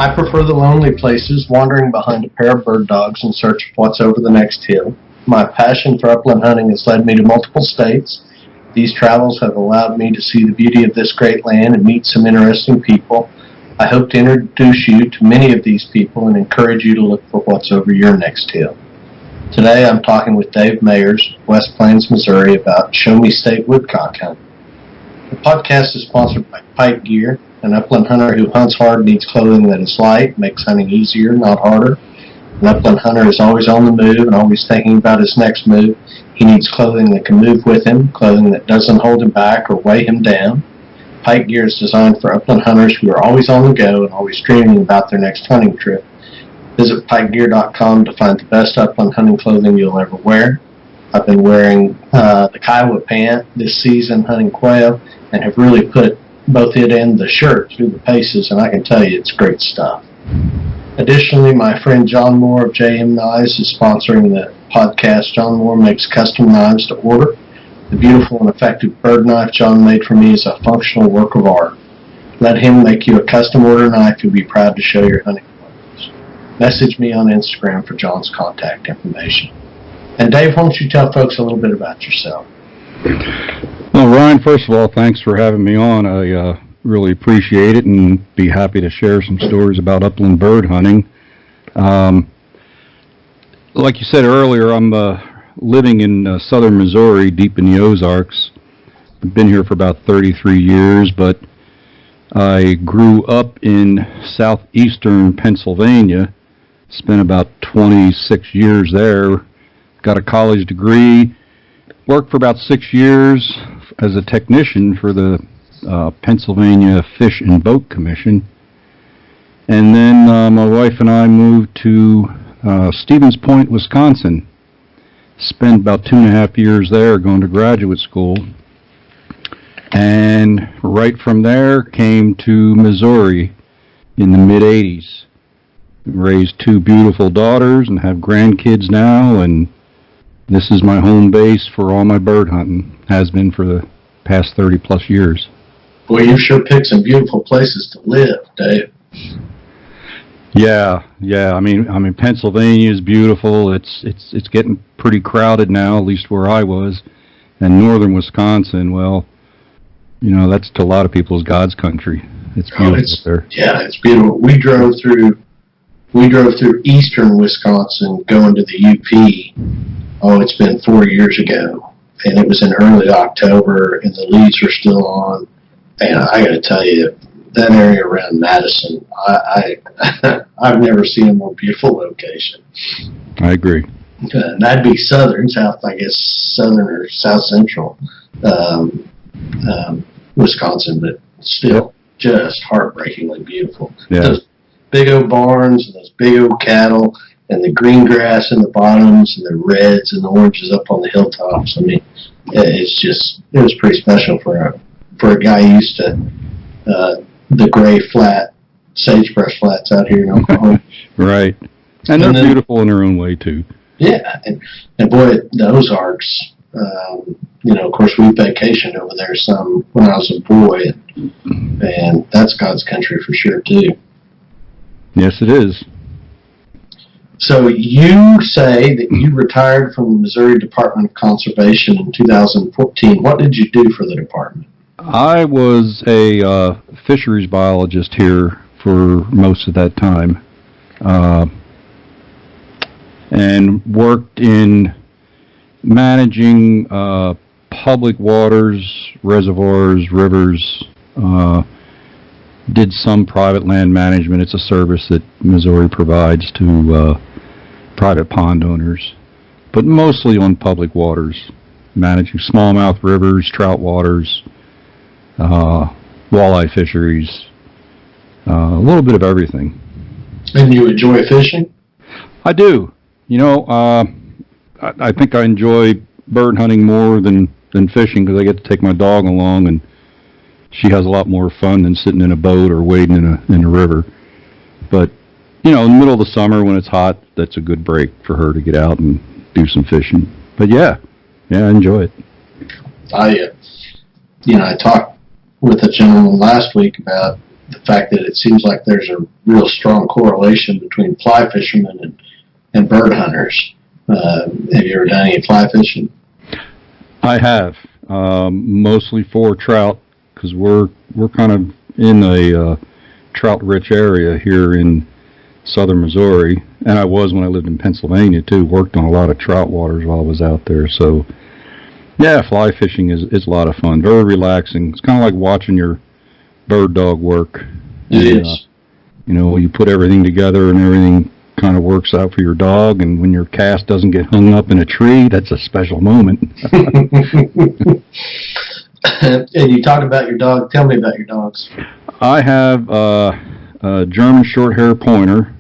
I prefer the lonely places, wandering behind a pair of bird dogs in search of what's over the next hill. My passion for upland hunting has led me to multiple states. These travels have allowed me to see the beauty of this great land and meet some interesting people. I hope to introduce you to many of these people and encourage you to look for what's over your next hill. Today I'm talking with Dave Mayers, West Plains, Missouri, about Show Me State woodcock hunting. The podcast is sponsored by Pike Gear. An upland hunter who hunts hard needs clothing that is light, makes hunting easier, not harder. An upland hunter is always on the move and always thinking about his next move. He needs clothing that can move with him, clothing that doesn't hold him back or weigh him down. Pike Gear is designed for upland hunters who are always on the go and always dreaming about their next hunting trip. Visit pikegear.com to find the best upland hunting clothing you'll ever wear. I've been wearing the Kiowa pant this season hunting quail and have really put both it and the shirt through the paces, and I can tell you it's great stuff. Additionally, my friend John Moore of JM Knives is sponsoring the podcast. John Moore makes custom knives to order. The beautiful and effective bird knife John made for me is a functional work of art. Let him make you a custom order knife you'll be proud to show your hunting photos. Message me on Instagram for John's contact information. And Dave, why don't you tell folks a little bit about yourself? Well, Ryan, first of all, thanks for having me on. I really appreciate it and be happy to share some stories about upland bird hunting. Like you said earlier, I'm living in southern Missouri, deep in the Ozarks. I've been here for about 33 years, but I grew up in southeastern Pennsylvania, spent about 26 years there, got a college degree, worked for about 6 years as a technician for the Pennsylvania Fish and Boat Commission. And then my wife and I moved to Stevens Point, Wisconsin. Spent about 2.5 years there going to graduate school. And right from there came to Missouri in the mid-'80s. Raised 2 beautiful daughters and have grandkids now, and this is my home base for all my bird hunting. Has been for the past 30-plus years. Well, you sure picked some beautiful places to live, Dave. Yeah. I mean, Pennsylvania is beautiful. It's getting pretty crowded now, at least where I was. And northern Wisconsin, well, you know, that's to a lot of people's God's country. It's beautiful there. Yeah, it's beautiful. We drove through eastern Wisconsin going to the UP. Oh, it's been 4 years ago, and it was in early October, and the leaves are still on. And I got to tell you, that area around Madison, I've never seen a more beautiful location. I agree. And that'd be southern or south central Wisconsin, but still just heartbreakingly beautiful. Yeah. Those big old barns and those big old cattle and the green grass in the bottoms and the reds and the oranges up on the hilltops. I mean, it was pretty special for a guy used to the gray flat sagebrush flats out here in Oklahoma. Right. And they're beautiful in their own way too. Yeah, and boy, the Ozarks, you know, of course we vacationed over there some when I was a boy, and that's God's country for sure too. Yes, it is. So you say that you retired from the Missouri Department of Conservation in 2014. What did you do for the department? I was a fisheries biologist here for most of that time, and worked in managing public waters, reservoirs, rivers, did some private land management. It's a service that Missouri provides to private pond owners, but mostly on public waters, managing smallmouth rivers, trout waters, walleye fisheries, a little bit of everything. And you enjoy fishing? I do. You know, I think I enjoy bird hunting more than fishing because I get to take my dog along, and she has a lot more fun than sitting in a boat or wading in a river. But, you know, in the middle of the summer when it's hot, that's a good break for her to get out and do some fishing. But yeah, I enjoy it. I talked with a gentleman last week about the fact that it seems like there's a real strong correlation between fly fishermen and bird hunters. Have you ever done any fly fishing? I have, mostly for trout, because we're kind of in a trout-rich area here in southern Missouri, and I was when I lived in Pennsylvania too. Worked on a lot of trout waters while I was out there. So, yeah, fly fishing is a lot of fun. Very relaxing. It's kind of like watching your bird dog work. It is. You know, you put everything together and everything kind of works out for your dog, and when your cast doesn't get hung up in a tree, that's a special moment. And you talked about your dog. Tell me about your dogs. I have a German short-hair pointer.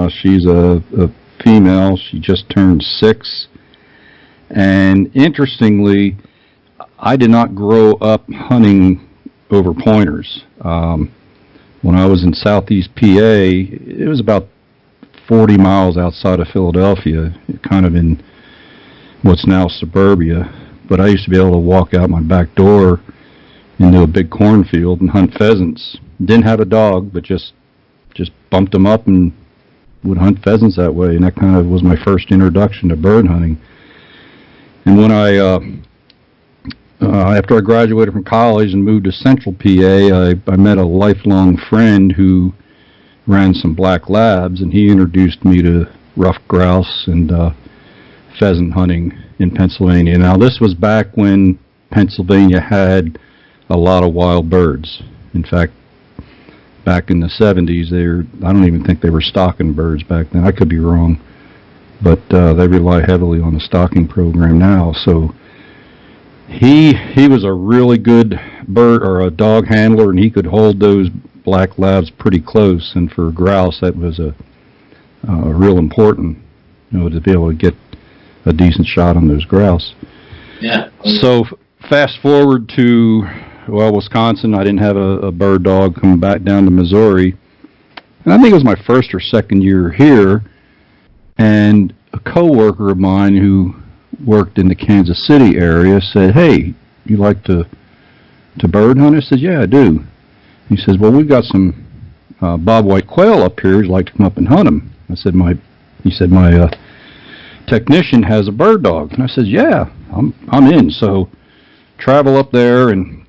She's a female. She just turned 6. And interestingly, I did not grow up hunting over pointers. When I was in southeast PA, it was about 40 miles outside of Philadelphia, kind of in what's now suburbia. But I used to be able to walk out my back door into a big cornfield and hunt pheasants. Didn't have a dog, but just bumped them up and would hunt pheasants that way. And that kind of was my first introduction to bird hunting. And when after I graduated from college and moved to central PA, I met a lifelong friend who ran some black labs, and he introduced me to ruffed grouse and pheasant hunting in Pennsylvania. Now, this was back when Pennsylvania had a lot of wild birds. In fact, back in the 70s, I don't even think they were stocking birds back then. I could be wrong, but they rely heavily on the stocking program now. So he was a really good bird or a dog handler, and he could hold those black labs pretty close. And for grouse, that was a real important, to be able to get a decent shot on those grouse. Yeah. So fast forward to Wisconsin. I didn't have a bird dog. Coming back down to Missouri, and I think it was my first or second year here. And a coworker of mine who worked in the Kansas City area said, "Hey, you like to bird hunt?" I said, "Yeah, I do." He says, "Well, we've got some bobwhite quail up here. Would you like to come up and hunt them?" He said, my technician has a bird dog. And I said, "Yeah, I'm in." So travel up there and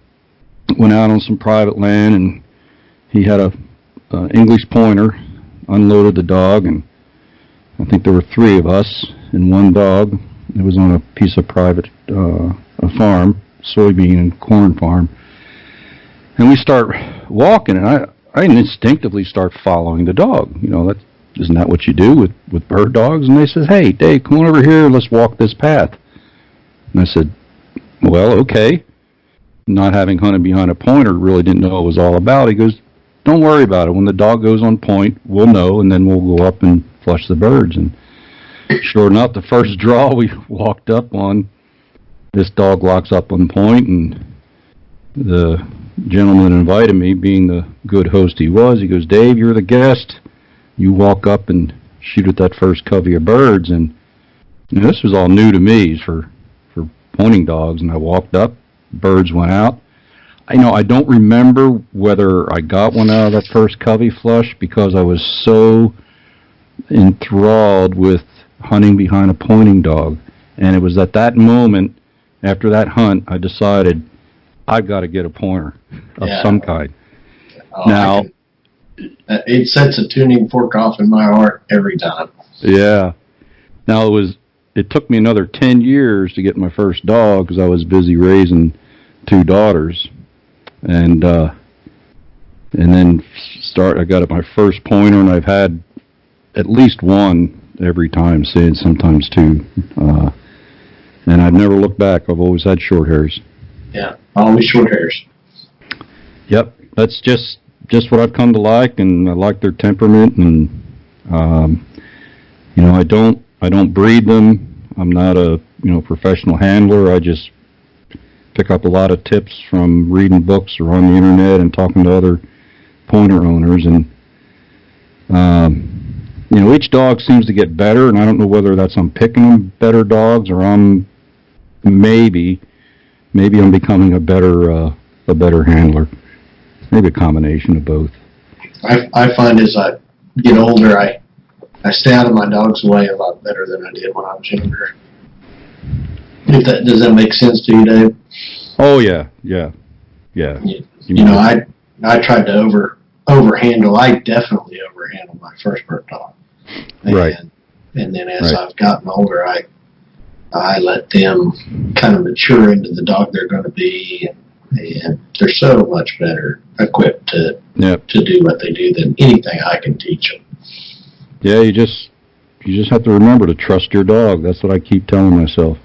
went out on some private land, and he had a English pointer, unloaded the dog, and I think there were 3 of us and 1 dog. It was on a piece of private a farm, soybean and corn farm. And we start walking, and I instinctively start following the dog. Isn't that what you do with bird dogs? And they said, "Hey, Dave, come on over here, let's walk this path." And I said, "Well, okay." Not having hunted behind a pointer, really didn't know what it was all about. He goes, "Don't worry about it. When the dog goes on point, we'll know, and then we'll go up and flush the birds." And sure enough, the first draw we walked up on, this dog locks up on point, and the gentleman invited me, being the good host he was, he goes, "Dave, you're the guest. You walk up and shoot at that first covey of birds." And this was all new to me for pointing dogs. And I walked up, birds went out. I don't remember whether I got one out of that first covey flush, because I was so enthralled with hunting behind a pointing dog. And it was at that moment, after that hunt, I decided I've got to get a pointer of some kind. Now, it sets a tuning fork off in my heart every time. Yeah. Now, it took me another 10 years to get my first dog, because I was busy raising 2 daughters. And then I got my first pointer, and I've had at least 1 every time since, sometimes 2. And I've never looked back. I've always had short hairs. Yeah, always short hairs. Yep, that's just what I've come to like, and I like their temperament. And I don't breed them. I'm not a professional handler. I just pick up a lot of tips from reading books or on the internet and talking to other pointer owners. And each dog seems to get better, and I don't know whether that's I'm picking them better dogs, or I'm maybe I'm becoming a better handler. Maybe a combination of both. I find as I get older, I stay out of my dog's way a lot better than I did when I was younger. Does that make sense to you, Dave? Oh yeah. I tried to overhandle. I definitely overhandled my first bird dog. Right. And then as I've gotten older, I let them kind of mature into the dog they're going to be, and they're so much better equipped to do what they do than anything I can teach them. Yeah, you just have to remember to trust your dog. That's what I keep telling myself.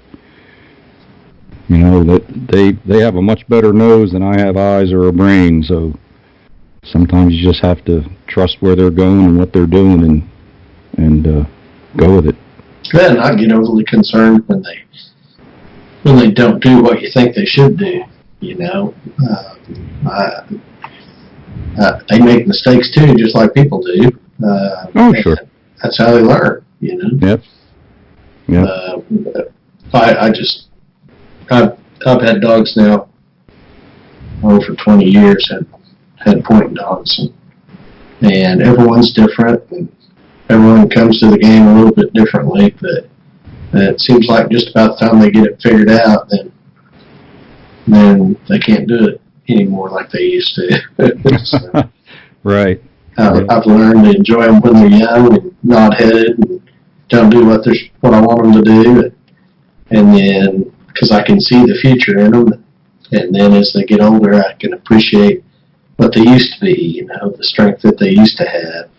You know, that they have a much better nose than I have eyes or a brain, so sometimes you just have to trust where they're going and what they're doing and go with it. Yeah, and I get overly concerned when they don't do what you think they should do. You know, they make mistakes too, just like people do. Sure. That's how they learn. You know. Yep. I've had dogs now for 20 years. Had pointing dogs, and everyone's different, and everyone comes to the game a little bit differently. But it seems like just about the time they get it figured out, then they can't do it anymore like they used to. So, right. I've learned to enjoy them when they're young and nod-headed and don't do what I want them to do, and then because I can see the future in them, and then as they get older, I can appreciate what they used to be. You know, the strength that they used to have,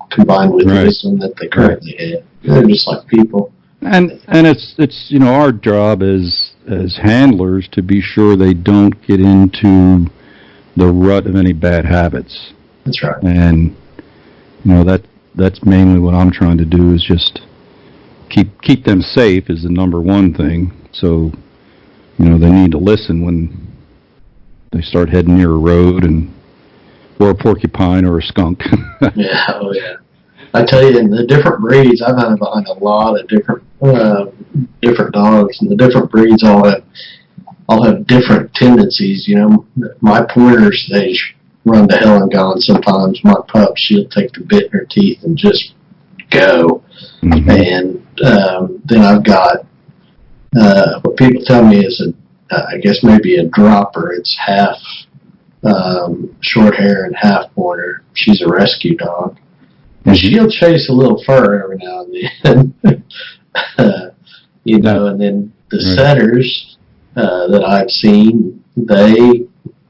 combined with the wisdom that they currently have. They're just like people. And it's our job as handlers to be sure they don't get into the rut of any bad habits. That's right. And that's mainly what I'm trying to do is just keep them safe is the number one thing. So they need to listen when they start heading near a road or a porcupine or a skunk. Yeah, oh yeah. I tell you, in the different breeds, I've hunted behind a lot of different dogs, and the different breeds all have different tendencies. You know, my pointers, they run to hell and gone sometimes. My pup, she'll take the bit in her teeth and just go. Mm-hmm. And then I've got what people tell me is I guess maybe a dropper. It's half short hair and half pointer. She's a rescue dog. And she'll chase a little fur every now and then. And then the setters that I've seen, they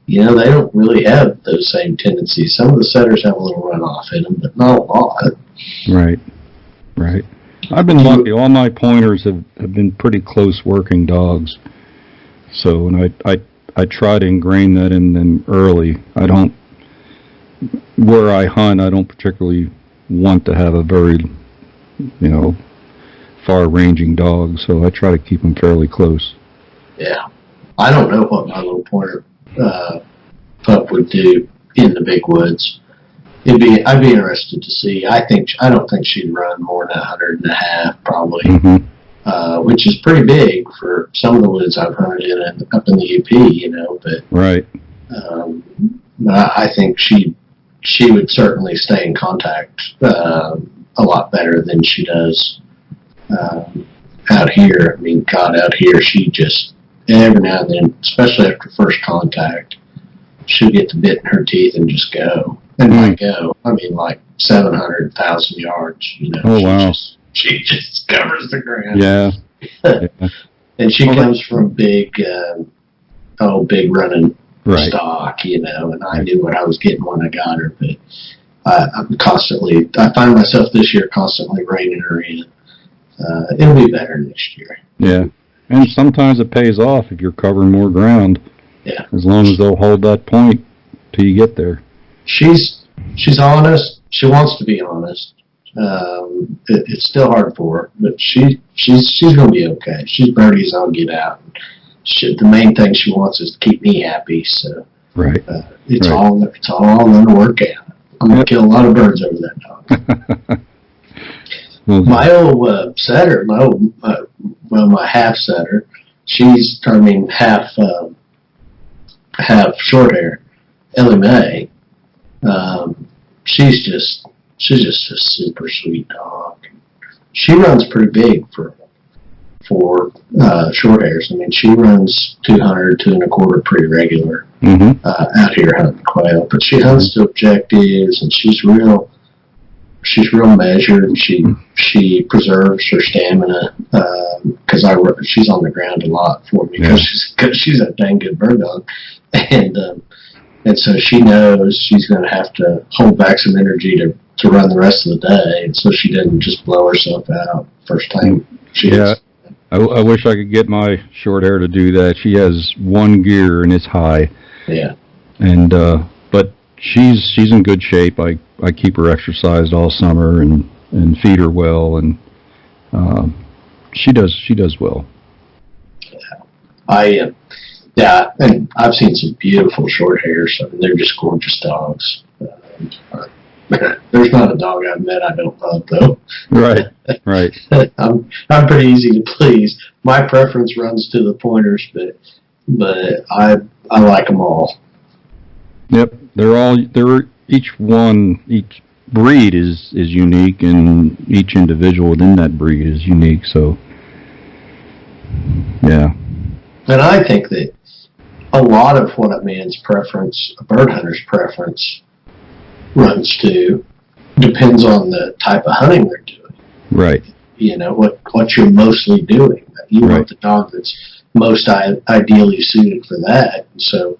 don't really have those same tendencies. Some of the setters have a little runoff in them, but not a lot. Right. I've been lucky. All my pointers have been pretty close working dogs. So, and I try to ingrain that in them early. Where I hunt, I don't particularly want to have a very, far-ranging dog, so I try to keep them fairly close. Yeah. I don't know what my little pointer pup would do in the big woods. I'd be interested to see. I don't think she'd run more than 100.5 probably, which is pretty big for some of the woods I've hunted in up in the UP, but right. I think she would certainly stay in contact a lot better than she does out here. I mean, God, out here she just every now and then, especially after first contact, she'll get the bit in her teeth and just go. And might go. I mean, like 700,000 yards. Oh, wow. She just covers the ground. Yeah. And she comes from big running stock, and I knew what I was getting when I got her. But I find myself this year constantly reining her in. It'll be better next year. Yeah. And sometimes it pays off if you're covering more ground. Yeah. As long as they'll hold that point till you get there. She's honest. She wants to be honest. It's still hard for her, but she's going to be okay. She's birdie as I'll get out. The main thing she wants is to keep me happy. So right. It's all going to work out. I'm going to kill a lot of birds over that dog. My old setter, my half setter, she's half short hair, Ellie Mae. She's just a super sweet dog. She runs pretty big for short hairs. I mean, she runs 200, 225 pretty regular out here hunting quail. But she hunts to objectives, and she's real measured. She preserves her stamina because she's on the ground a lot for me because she's a dang good bird dog, and so she knows she's going to have to hold back some energy to run the rest of the day, and so she didn't just blow herself out first time. I wish I could get my short hair to do that. She has one gear and it's high. Yeah. And but she's in good shape. I keep her exercised all summer and feed her well, and she does well. Yeah, and I've seen some beautiful short hairs. I mean, they're just gorgeous dogs. There's not a dog I've met I don't love, though. Right. I'm pretty easy to please. My preference runs to the pointers, but I like them all. Yep, each breed is unique, and each individual within that breed is unique. So, yeah. And I think that a lot of what a man's preference, a bird hunter's preference, runs to depends on the type of hunting they're doing. Right. You know, what you're mostly doing. You want the dog that's most ideally suited for that. And so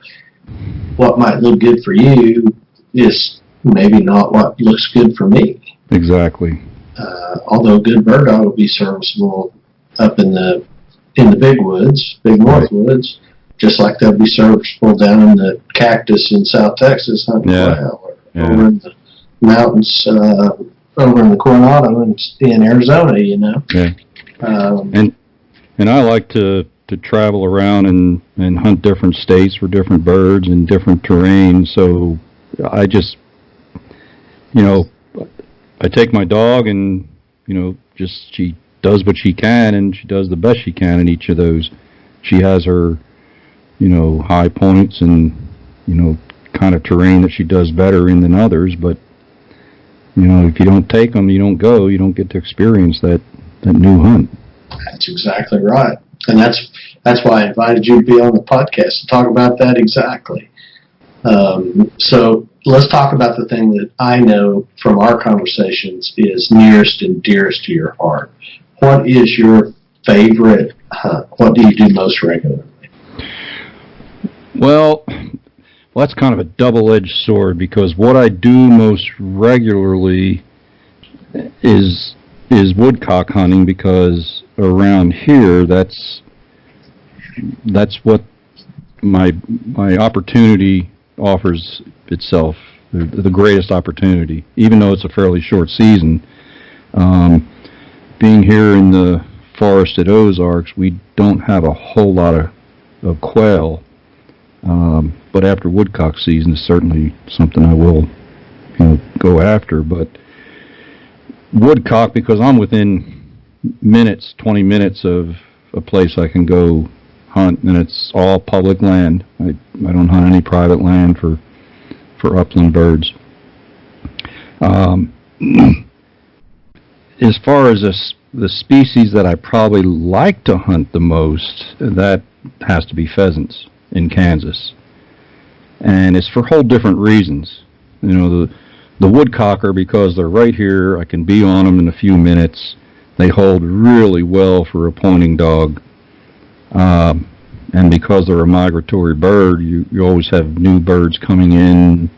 what might look good for you is maybe not what looks good for me. Exactly. Although a good bird dog will be serviceable up in the big woods, big north woods, just like they'll be serviceable down in the cactus in South Texas hunting quail, or over in the mountains over in the Coronado in Arizona, you know. Yeah. And I like to travel around and hunt different states for different birds and different terrain. So I just, I take my dog and, she does what she can, and she does the best she can in each of those. She has her, high points and, kind of terrain that she does better in than others. But, if you don't take them, you don't go, you don't get to experience that new hunt. That's exactly right. And that's why I invited you to be on the podcast to talk about that exactly. So let's talk about the thing that I know from our conversations is nearest and dearest to your heart. What is your favorite hunt? What do you do most regularly? Well, that's kind of a double-edged sword, because what I do most regularly is woodcock hunting, because around here that's what my opportunity offers itself, the greatest opportunity, even though it's a fairly short season. Being here in the forest at Ozarks, we don't have a whole lot of quail, but after woodcock season is certainly something I will go after. But woodcock, because I'm within 20 minutes of a place I can go hunt, and it's all public land. I don't hunt any private land for upland birds. As far as the species that I probably like to hunt the most, that has to be pheasants in Kansas. And it's for whole different reasons. The woodcocker, because they're right here, I can be on them in a few minutes. They hold really well for a pointing dog. And because they're a migratory bird, you always have new birds coming in,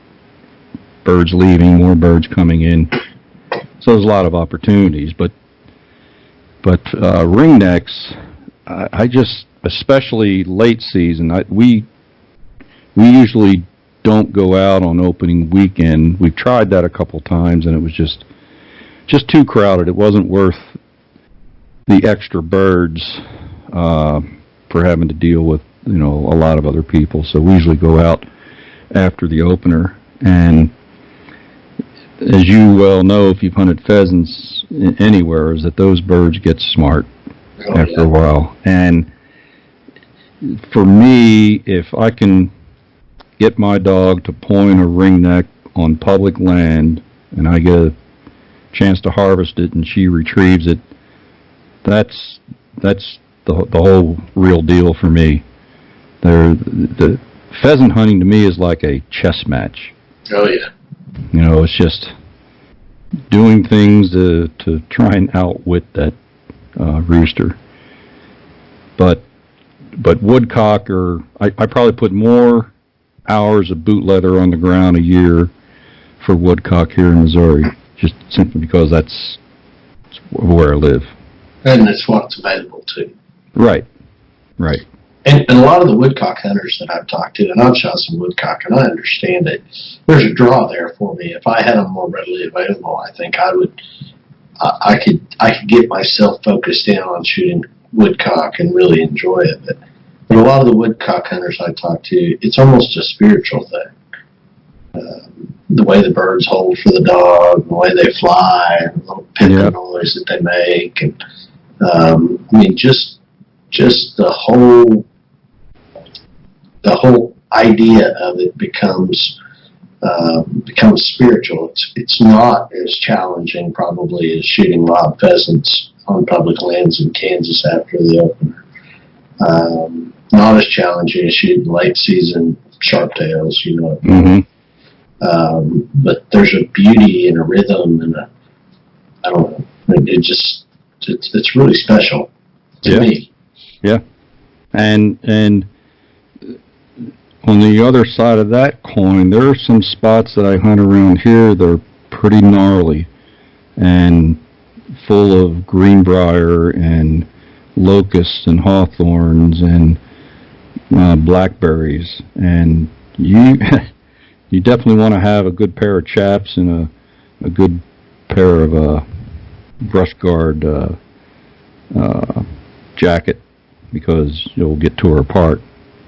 birds leaving, more birds coming in. So there's a lot of opportunities. But ringnecks, I just, especially late season, we usually don't go out on opening weekend. We've tried that a couple times, and it was just too crowded. It wasn't worth the extra birds for having to deal with a lot of other people. So we usually go out after the opener. And as you well know, if you've hunted pheasants anywhere, is that those birds get smart after a while. And for me, if I can get my dog to point a ringneck on public land and I get a chance to harvest it and she retrieves it, that's the whole real deal for me. The pheasant hunting to me is like a chess match. Oh yeah. You know, it's just doing things to try and outwit that rooster. But woodcock, I probably put more hours of boot leather on the ground a year for woodcock here in Missouri, just simply because that's where I live. And it's what's available too. Right. And a lot of the woodcock hunters that I've talked to, and I've shot some woodcock, and I understand it. There's a draw there for me. If I had them more readily available, I think I could get myself focused in on shooting woodcock and really enjoy it. But a lot of the woodcock hunters I talk to, it's almost a spiritual thing. The way the birds hold for the dog, the way they fly, and the little picker noise that they make, and I mean, just the whole idea of it becomes spiritual. It's not as challenging probably as shooting wild pheasants on public lands in Kansas after the opener. Not as challenging as shooting late season sharptails, you know. Mm-hmm. But there's a beauty and a rhythm and I don't know. It's really special to me. Yeah. And on the other side of that coin, there are some spots that I hunt around here that are pretty gnarly and full of greenbrier and locusts and hawthorns and blackberries. And you definitely want to have a good pair of chaps and a good pair of brush guard jacket, because you'll get tore apart.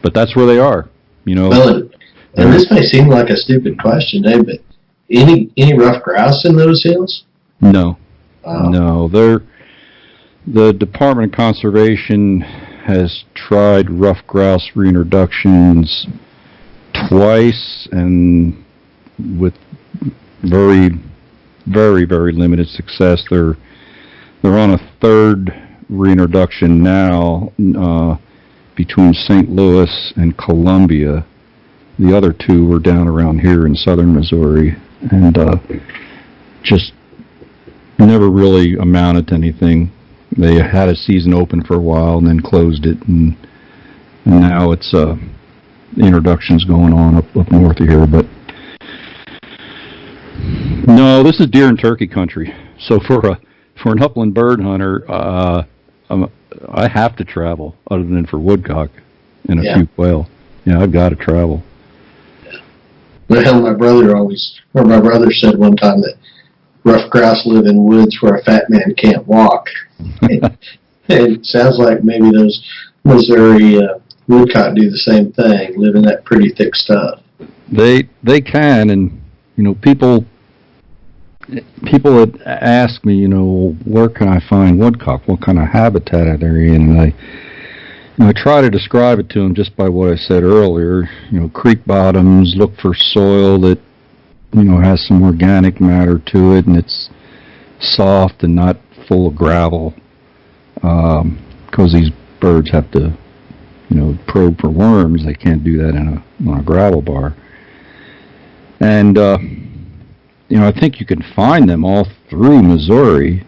But that's where they are, you know. Well, and this may seem like a stupid question, Dave, but any rough grouse in those hills? No. No. The Department of Conservation has tried rough grouse reintroductions twice, and with very, very, very limited success. They're on a third reintroduction now between St. Louis and Columbia. The other two were down around here in southern Missouri, and just never really amounted to anything. They had a season open for a while and then closed it, and now it's introductions going on up north of here. But no, this is deer and turkey country. So for an upland bird hunter, I have to travel, other than for woodcock and a few quail. Yeah, I've got to travel. Well, my brother said one time that rough grouse live in woods where a fat man can't walk. And it sounds like maybe those Missouri woodcock do the same thing, live in that pretty thick stuff. They can, and you know, people would ask me, you know, where can I find woodcock? What kind of habitat are they in? And I try to describe it to them just by what I said earlier. You know, creek bottoms, look for soil that, you know, has some organic matter to it, and it's soft and not full of gravel, because these birds have to, you know, probe for worms. They can't do that on a gravel bar. And you know, I think you can find them all through Missouri.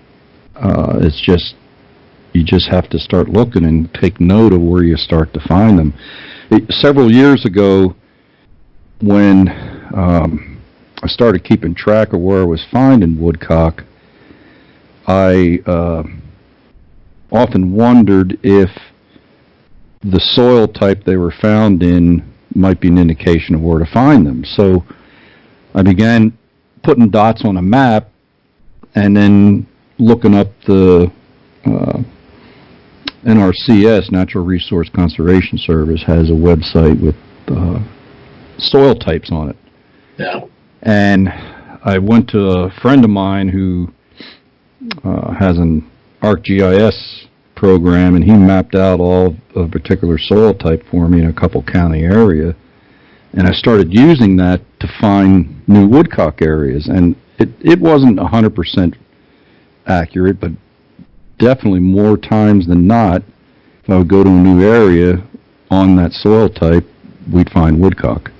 It's just, you just have to start looking and take note of where you start to find them. Several years ago, when I started keeping track of where I was finding woodcock, I often wondered if the soil type they were found in might be an indication of where to find them. So I began putting dots on a map and then looking up the NRCS, Natural Resource Conservation Service, has a website with soil types on it. Yeah. And I went to a friend of mine who has an ArcGIS program, and he mapped out all of a particular soil type for me in a couple county area. And I started using that to find new woodcock areas, and it wasn't 100% accurate, but definitely more times than not, if I would go to a new area on that soil type, we'd find woodcock.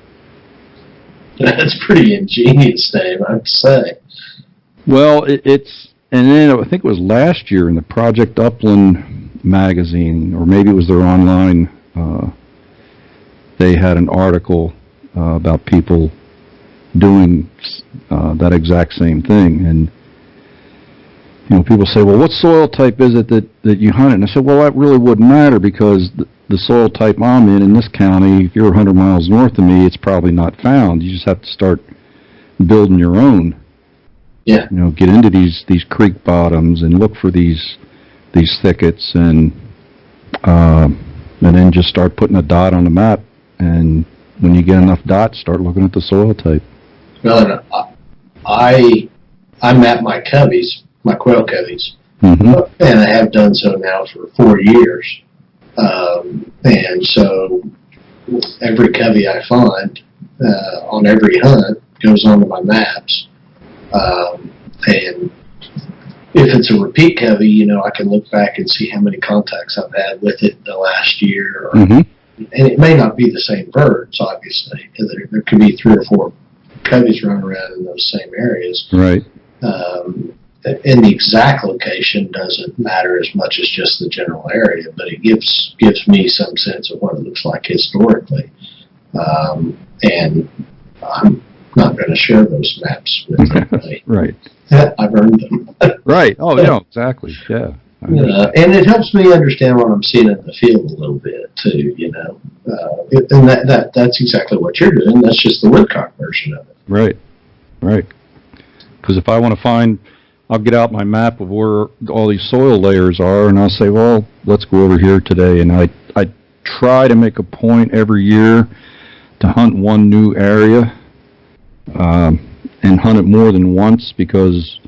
That's pretty ingenious, Dave, I have to say. Well, and then I think it was last year in the Project Upland magazine, or maybe it was their online, they had an article about people doing that exact same thing. And, people say, well, what soil type is it that you hunt? And I said, well, that really wouldn't matter, because the soil type I'm in this county, if you're 100 miles north of me, it's probably not found. You just have to start building your own. Yeah. Get into these creek bottoms and look for these thickets, and then just start putting a dot on the map. And when you get enough dots, start looking at the soil type. Well, I map my coveys, my quail coveys, and I have done so now for 4 years. And so every covey I find on every hunt goes onto my maps. And if it's a repeat covey, I can look back and see how many contacts I've had with it the last year. And it may not be the same birds, obviously, because there could be 3 or 4 coveys running around in those same areas. Right. And the exact location doesn't matter as much as just the general area, but it gives me some sense of what it looks like historically. And I'm not going to share those maps with everybody. Right. I've earned them. Right. Oh, yeah, exactly. Yeah. And it helps me understand what I'm seeing in the field a little bit too. And that's exactly what you're doing. That's just the woodcock version of it. Right. Right. Because if I want to find, I'll get out my map of where all these soil layers are, and I'll say, well, let's go over here today. And I try to make a point every year to hunt one new area, and hunt it more than once, because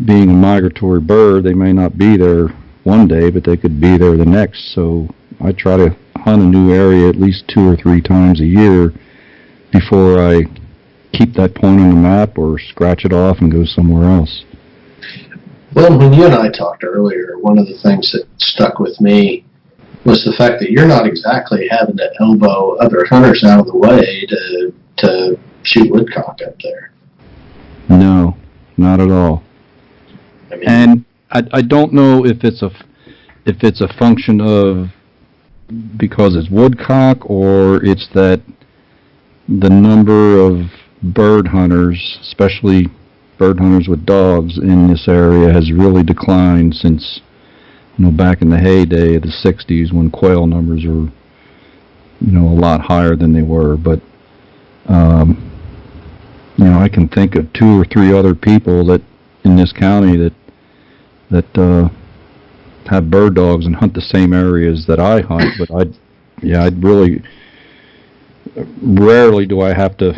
being a migratory bird, they may not be there one day, but they could be there the next. So I try to hunt a new area at least 2 or 3 times a year before I keep that point on the map or scratch it off and go somewhere else. Well, when you and I talked earlier, one of the things that stuck with me was the fact that you're not exactly having to elbow other hunters out of the way to shoot woodcock up there. No, not at all. And I don't know if it's a function of because it's woodcock, or it's that the number of bird hunters, especially bird hunters with dogs in this area, has really declined since back in the heyday of the 60s, when quail numbers were a lot higher than they were. But I can think of 2 or 3 other people that in this county that have bird dogs and hunt the same areas that I hunt, but I'd really rarely do I have to,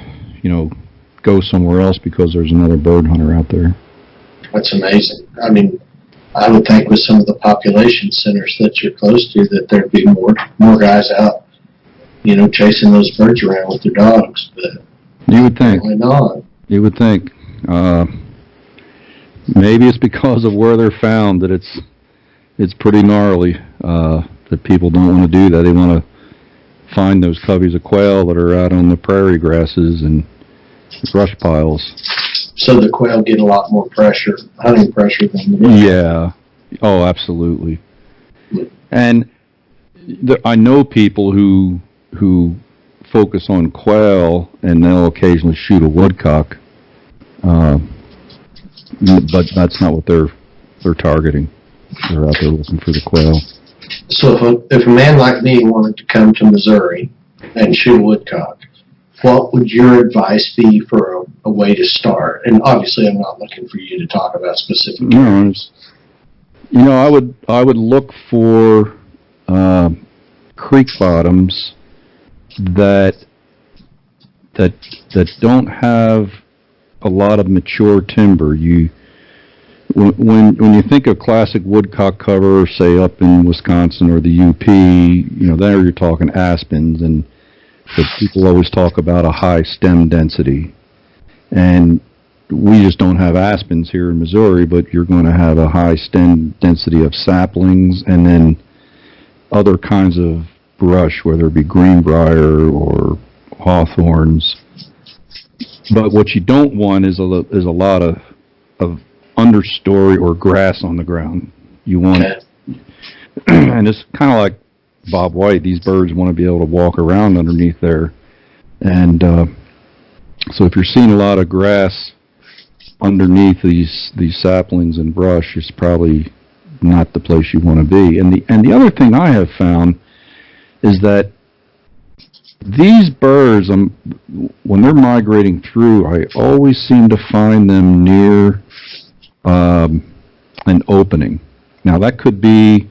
go somewhere else because there's another bird hunter out there. That's amazing. I mean, I would think with some of the population centers that you're close to, that there'd be more guys out, chasing those birds around with their dogs, but you would think. Why not? You would think. Maybe it's because of where they're found that it's pretty gnarly, that people don't want to do that. They want to find those coveys of quail that are out on the prairie grasses and brush piles. So the quail get a lot more pressure, hunting pressure than the Yeah. Oh, absolutely. And I know people who focus on quail, and they'll occasionally shoot a woodcock. But that's not what they're targeting. They're out there looking for the quail. So if a man like me wanted to come to Missouri and shoot a woodcock, what would your advice be for a way to start? And obviously, I'm not looking for you to talk about specific areas. I would look for creek bottoms that don't have a lot of mature timber. When you think of classic woodcock cover, say up in Wisconsin or the UP, there you're talking aspens, and but people always talk about a high stem density. And we just don't have aspens here in Missouri, but you're going to have a high stem density of saplings and then other kinds of brush, whether it be greenbrier or hawthorns. But what you don't want is a lot of understory or grass on the ground. You want, and it's kind of like Bob White, these birds want to be able to walk around underneath there. And so if you're seeing a lot of grass underneath these saplings and brush, it's probably not the place you want to be. And the other thing I have found is that these birds, when they're migrating through, I always seem to find them near an opening. Now that could be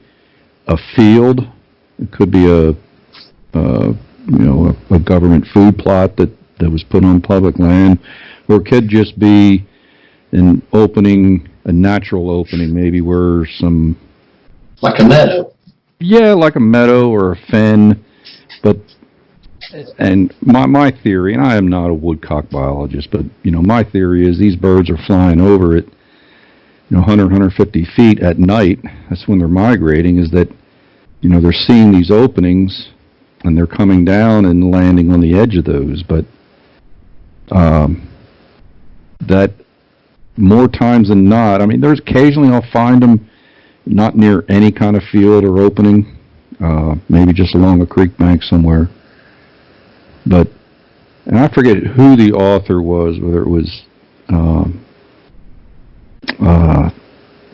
a field, it could be a government food plot that was put on public land, or it could just be an opening, a natural opening, maybe where some... Like a meadow. Yeah, like a meadow or a fen. But, and my theory, and I am not a woodcock biologist, but, my theory is these birds are flying over it, 100, 150 feet at night. That's when they're migrating, is that, they're seeing these openings and they're coming down and landing on the edge of those. But that more times than not, there's occasionally I'll find them not near any kind of field or opening, maybe just along a creek bank somewhere. But, and I forget who the author was, whether it was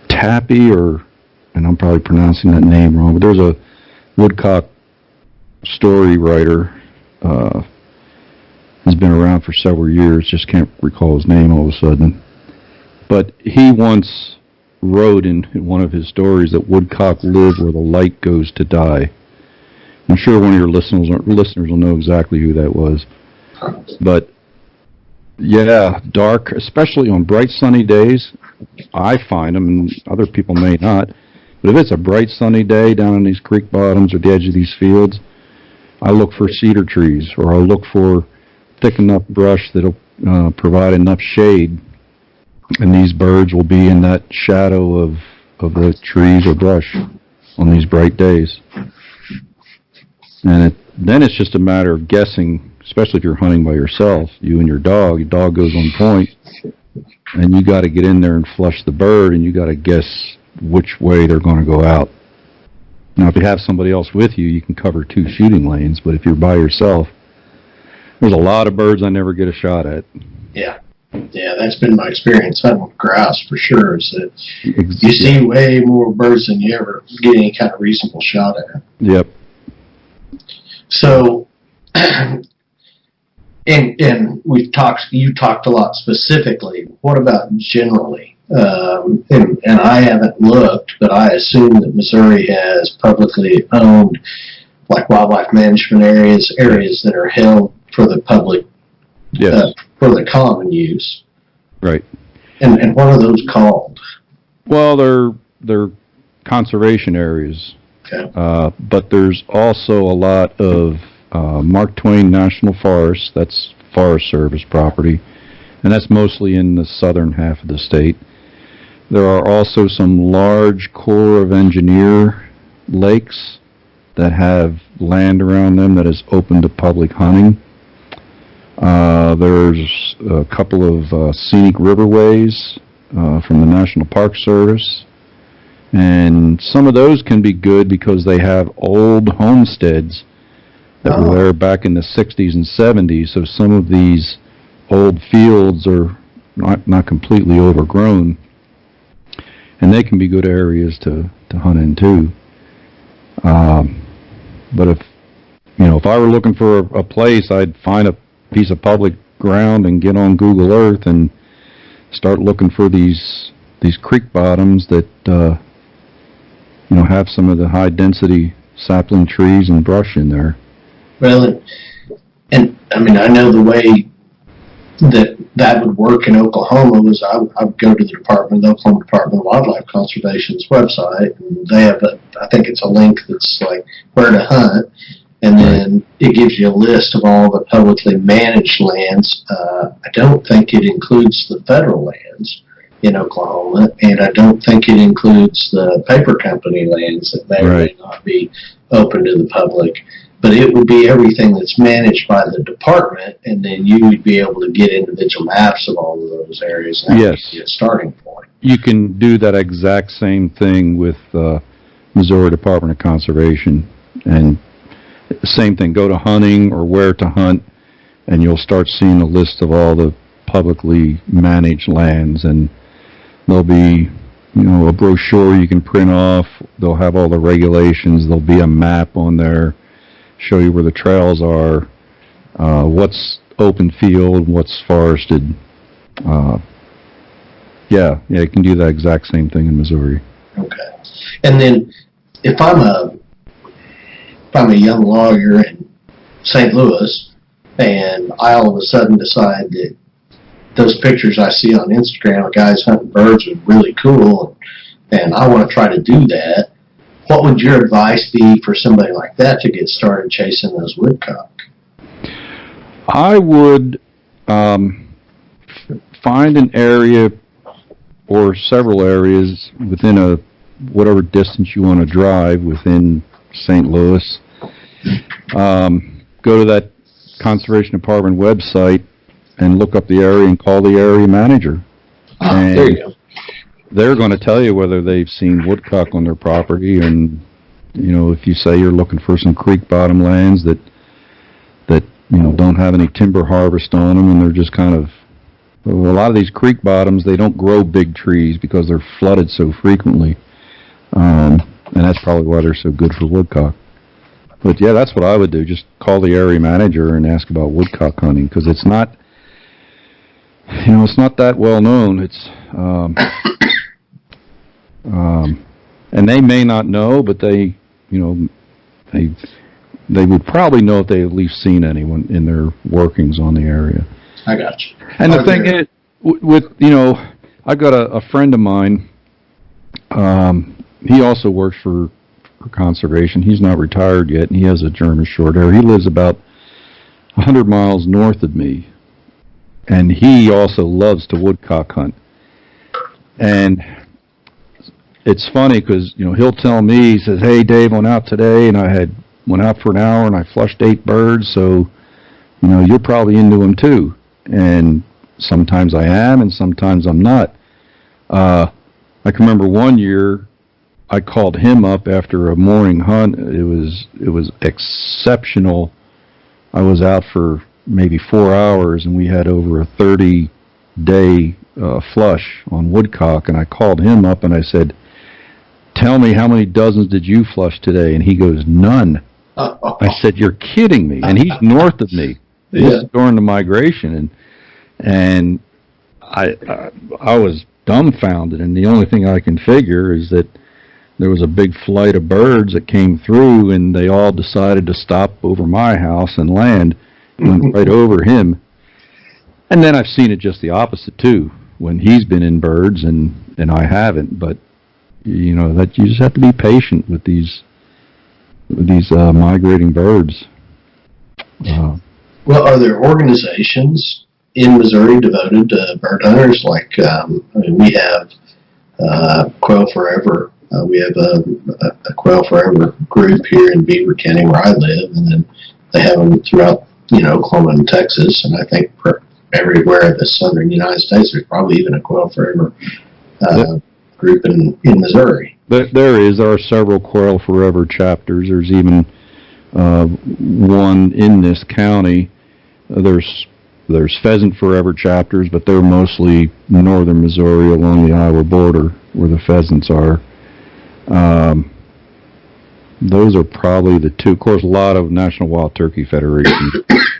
Tappy or, and I'm probably pronouncing that name wrong, but there's a woodcock story writer. He's been around for several years, just can't recall his name all of a sudden. But he once wrote in one of his stories that woodcock live where the light goes to die. I'm sure one of your listeners will know exactly who that was. But, yeah, dark, especially on bright sunny days, I find them, and other people may not, but if it's a bright sunny day down in these creek bottoms or the edge of these fields, I look for cedar trees, or I'll look for thick enough brush that'll provide enough shade, and these birds will be in that shadow of the trees or brush on these bright days. And then it's just a matter of guessing, especially if you're hunting by yourself, you and your dog goes on point, and you got to get in there and flush the bird, and you got to guess which way they're going to go out. Now, if you have somebody else with you, you can cover 2 shooting lanes, but if you're by yourself, there's a lot of birds I never get a shot at. Yeah. Yeah, that's been my experience hunting with grouse for sure, is that you see way more birds than you ever get any kind of reasonable shot at. Yep. So, and you talked a lot specifically. What about generally? And I haven't looked, but I assume that Missouri has publicly owned, like wildlife management areas that are held for the public, yes, for the common use. Right. And what are those called? Well, they're conservation areas. Okay. But there's also a lot of Mark Twain National Forest. That's Forest Service property, and that's mostly in the southern half of the state. There are also some large Corps of Engineer lakes that have land around them that is open to public hunting. There's a couple of scenic riverways from the National Park Service, and some of those can be good because they have old homesteads that were there back in the 60s and 70s, so some of these old fields are not completely overgrown, and they can be good areas to hunt in too. But if I were looking for a place, I'd find a piece of public ground and get on Google Earth and start looking for these creek bottoms that have some of the high density sapling trees and brush in there. Well, and I know the way that would work in Oklahoma was I would go to the Oklahoma Department of Wildlife Conservation's website, and they have I think it's a link that's like where to hunt, And then it gives you a list of all the publicly managed lands. I don't think it includes the federal lands in Oklahoma, and I don't think it includes the paper company lands that may or may not be open to the public. But it would be everything that's managed by the department, and then you would be able to get individual maps of all of those areas. And that would be a starting point. You can do that exact same thing with Missouri Department of Conservation, and same thing, go to hunting or where to hunt, and you'll start seeing a list of all the publicly managed lands, and there'll be, a brochure you can print off. They'll have all the regulations. There'll be a map on there, show you where the trails are, what's open field, what's forested. You can do that exact same thing in Missouri. Okay. And then if I'm a young lawyer in St. Louis, and I all of a sudden decide that those pictures I see on Instagram of guys hunting birds are really cool, and I want to try to do that, what would your advice be for somebody like that to get started chasing those woodcock? I would find an area or several areas within whatever distance you want to drive within St. Louis. Go to that Conservation Department website and look up the area and call the area manager. And there you go. They're going to tell you whether they've seen woodcock on their property, and if you say you're looking for some creek bottom lands that don't have any timber harvest on them, and they're just kind of, a lot of these creek bottoms, they don't grow big trees because they're flooded so frequently, and that's probably why they're so good for woodcock. But yeah, that's what I would do. Just call the area manager and ask about woodcock hunting, because it's not, it's not that well known. It's, and they may not know, but they would probably know if they at least seen anyone in their workings on the area. I got you. And the thing is, I've got a friend of mine. He also works for conservation. He's not retired yet, and he has a German short hair. He lives about 100 miles north of me, and he also loves to woodcock hunt. And it's funny because, he'll tell me, he says, "Hey, Dave, went out today, and I went out for an hour, and I flushed 8 birds, so, you're probably into them too." And sometimes I am, and sometimes I'm not. I can remember one year I called him up after a morning hunt. It was exceptional. I was out for maybe 4 hours, and we had over a 30-day flush on woodcock. And I called him up and I said, "Tell me, how many dozens did you flush today?" And he goes, "None." I said, "You're kidding me." And he's north of me. Yeah. This is during the migration, and I was dumbfounded. And the only thing I can figure is that there was a big flight of birds that came through, and they all decided to stop over my house and land, went right over him. And then I've seen it just the opposite too, when he's been in birds and I haven't. But that you just have to be patient with these migrating birds. Well, are there organizations in Missouri devoted to bird hunters? Like, we have Quail Forever. We have a Quail Forever group here in Beaver County where I live, and then they have them throughout, Oklahoma and Texas, and I think everywhere in the southern United States, there's probably even a Quail Forever group in Missouri. There are several Quail Forever chapters. There's even one in this county. There's Pheasant Forever chapters, but they're mostly northern Missouri along the Iowa border where the pheasants are. Those are probably the two. Of course, a lot of National Wild Turkey Federation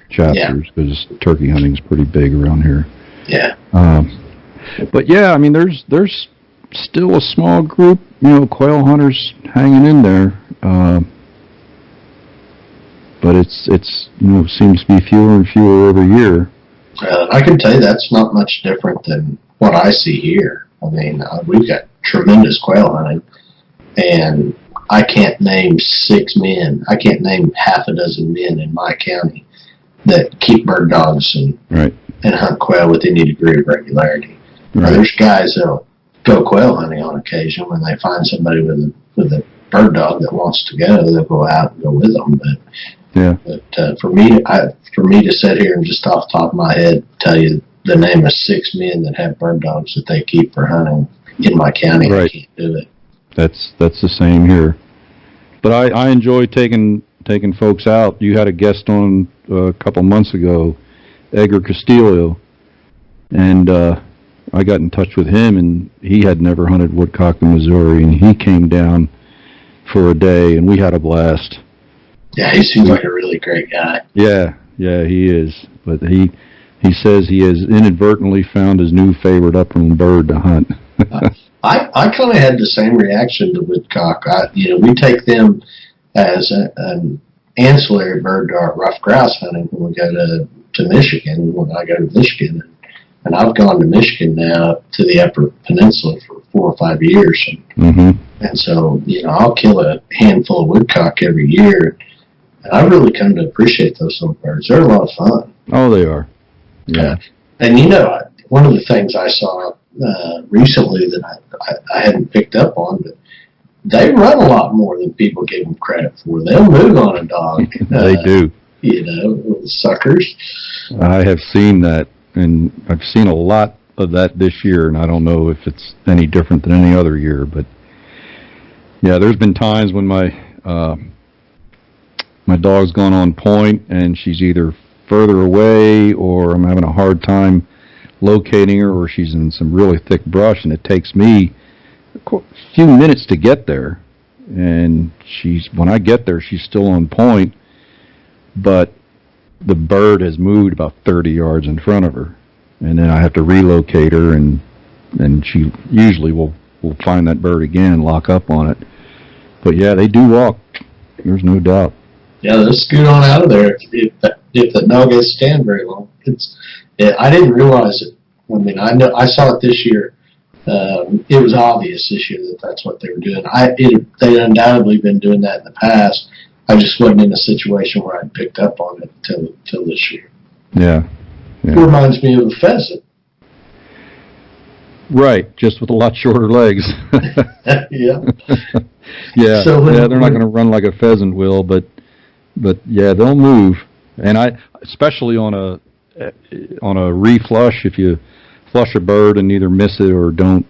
chapters, because turkey hunting is pretty big around here. Yeah. But yeah, I mean, there's still a small group, quail hunters hanging in there. But it's seems to be fewer and fewer every year. I can tell you that's not much different than what I see here. I mean, we've got tremendous quail hunting, and I can't name 6 men. I can't name half a dozen men in my county that keep bird dogs and hunt quail with any degree of regularity. Right. Now, there's guys that'll go quail hunting on occasion when they find somebody with a bird dog that wants to go. They'll go out and go with them. But for me to sit here and just off the top of my head tell you the name of 6 men that have bird dogs that they keep for hunting in my county, I can't do it. That's the same here. But I enjoy taking folks out. You had a guest on a couple months ago, Edgar Castillo, and I got in touch with him, and he had never hunted woodcock in Missouri, and he came down for a day, and we had a blast. Yeah, he seems like a really great guy. Yeah, he is. But he says he has inadvertently found his new favorite upland bird to hunt. I kind of had the same reaction to woodcock. We take them as an ancillary bird to our rough grouse hunting when we go to Michigan, when I go to Michigan. And I've gone to Michigan now to the Upper Peninsula for 4 or 5 years. And so, I'll kill a handful of woodcock every year. And I really come to appreciate those little birds. They're a lot of fun. Oh, they are. Yeah. And one of the things I saw recently that I hadn't picked up on, but they run a lot more than people give them credit for. They'll move on a dog. They do. Little suckers. I have seen that, and I've seen a lot of that this year, and I don't know if it's any different than any other year, but yeah, there's been times when my dog's gone on point, and she's either further away, or I'm having a hard time locating her, or she's in some really thick brush, and it takes me a few minutes to get there. And when I get there, she's still on point, but the bird has moved about 30 yards in front of her, and then I have to relocate her, and she usually will find that bird again and lock up on it. But yeah, they do walk. There's no doubt. Yeah, they'll scoot on out of there if the dog has to stand very long. I didn't realize it. I mean, I saw it this year. It was obvious this year that that's what they were doing. They'd undoubtedly been doing that in the past. I just wasn't in a situation where I'd picked up on it till this year. Yeah. It reminds me of a pheasant. Right, just with a lot shorter legs. Yeah. Yeah. So they're not going to run like a pheasant will, but yeah, they'll move. And especially on a reflush, if you flush a bird and either miss it or don't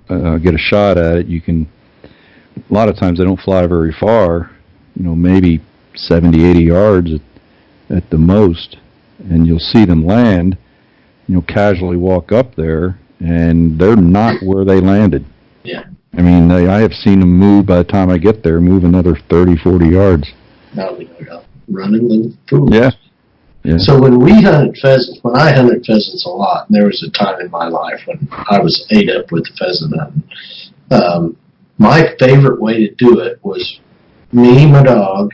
get a shot at it, a lot of times they don't fly very far, maybe 70, 80 yards at the most, and you'll see them land, casually walk up there, and they're not where they landed. Yeah. I mean, I have seen them move, by the time I get there, move another 30, 40 yards. Now we know running little fools. Yeah. So when I hunted pheasants a lot, and there was a time in my life when I was ate up with pheasant hunting, my favorite way to do it was me, my dog,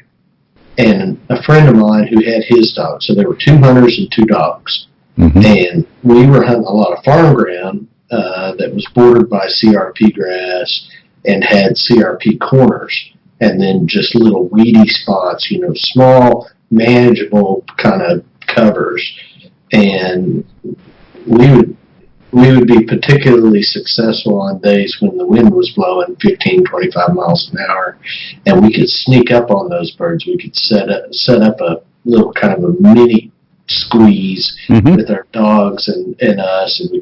and a friend of mine who had his dog. So there were 2 hunters and 2 dogs. And we were hunting a lot of farm ground that was bordered by CRP grass and had CRP corners, and then just little weedy spots, small, manageable kind of covers. And we would be particularly successful on days when the wind was blowing 15, 25 miles an hour, and we could sneak up on those birds. We could set up a little kind of a mini squeeze with our dogs and us, and we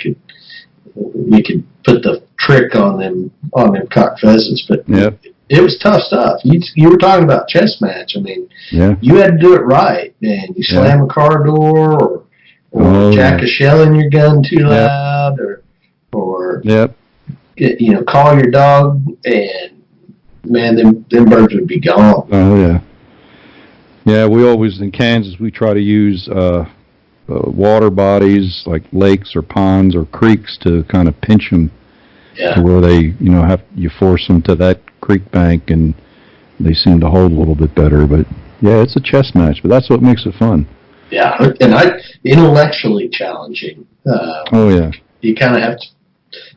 could put the trick on them cock pheasants. But it was tough stuff. You were talking about chess match. I mean, you had to do it right, man. You slam a car door, or jack a shell in your gun too loud, or call your dog, and man, them birds would be gone. Oh yeah. Yeah, we always, in Kansas, we try to use water bodies like lakes or ponds or creeks to kind of pinch them to where they, you force them to that creek bank, and they seem to hold a little bit better. But yeah, it's a chess match, but that's what makes it fun. Yeah, and intellectually challenging. Oh yeah. You kind of have to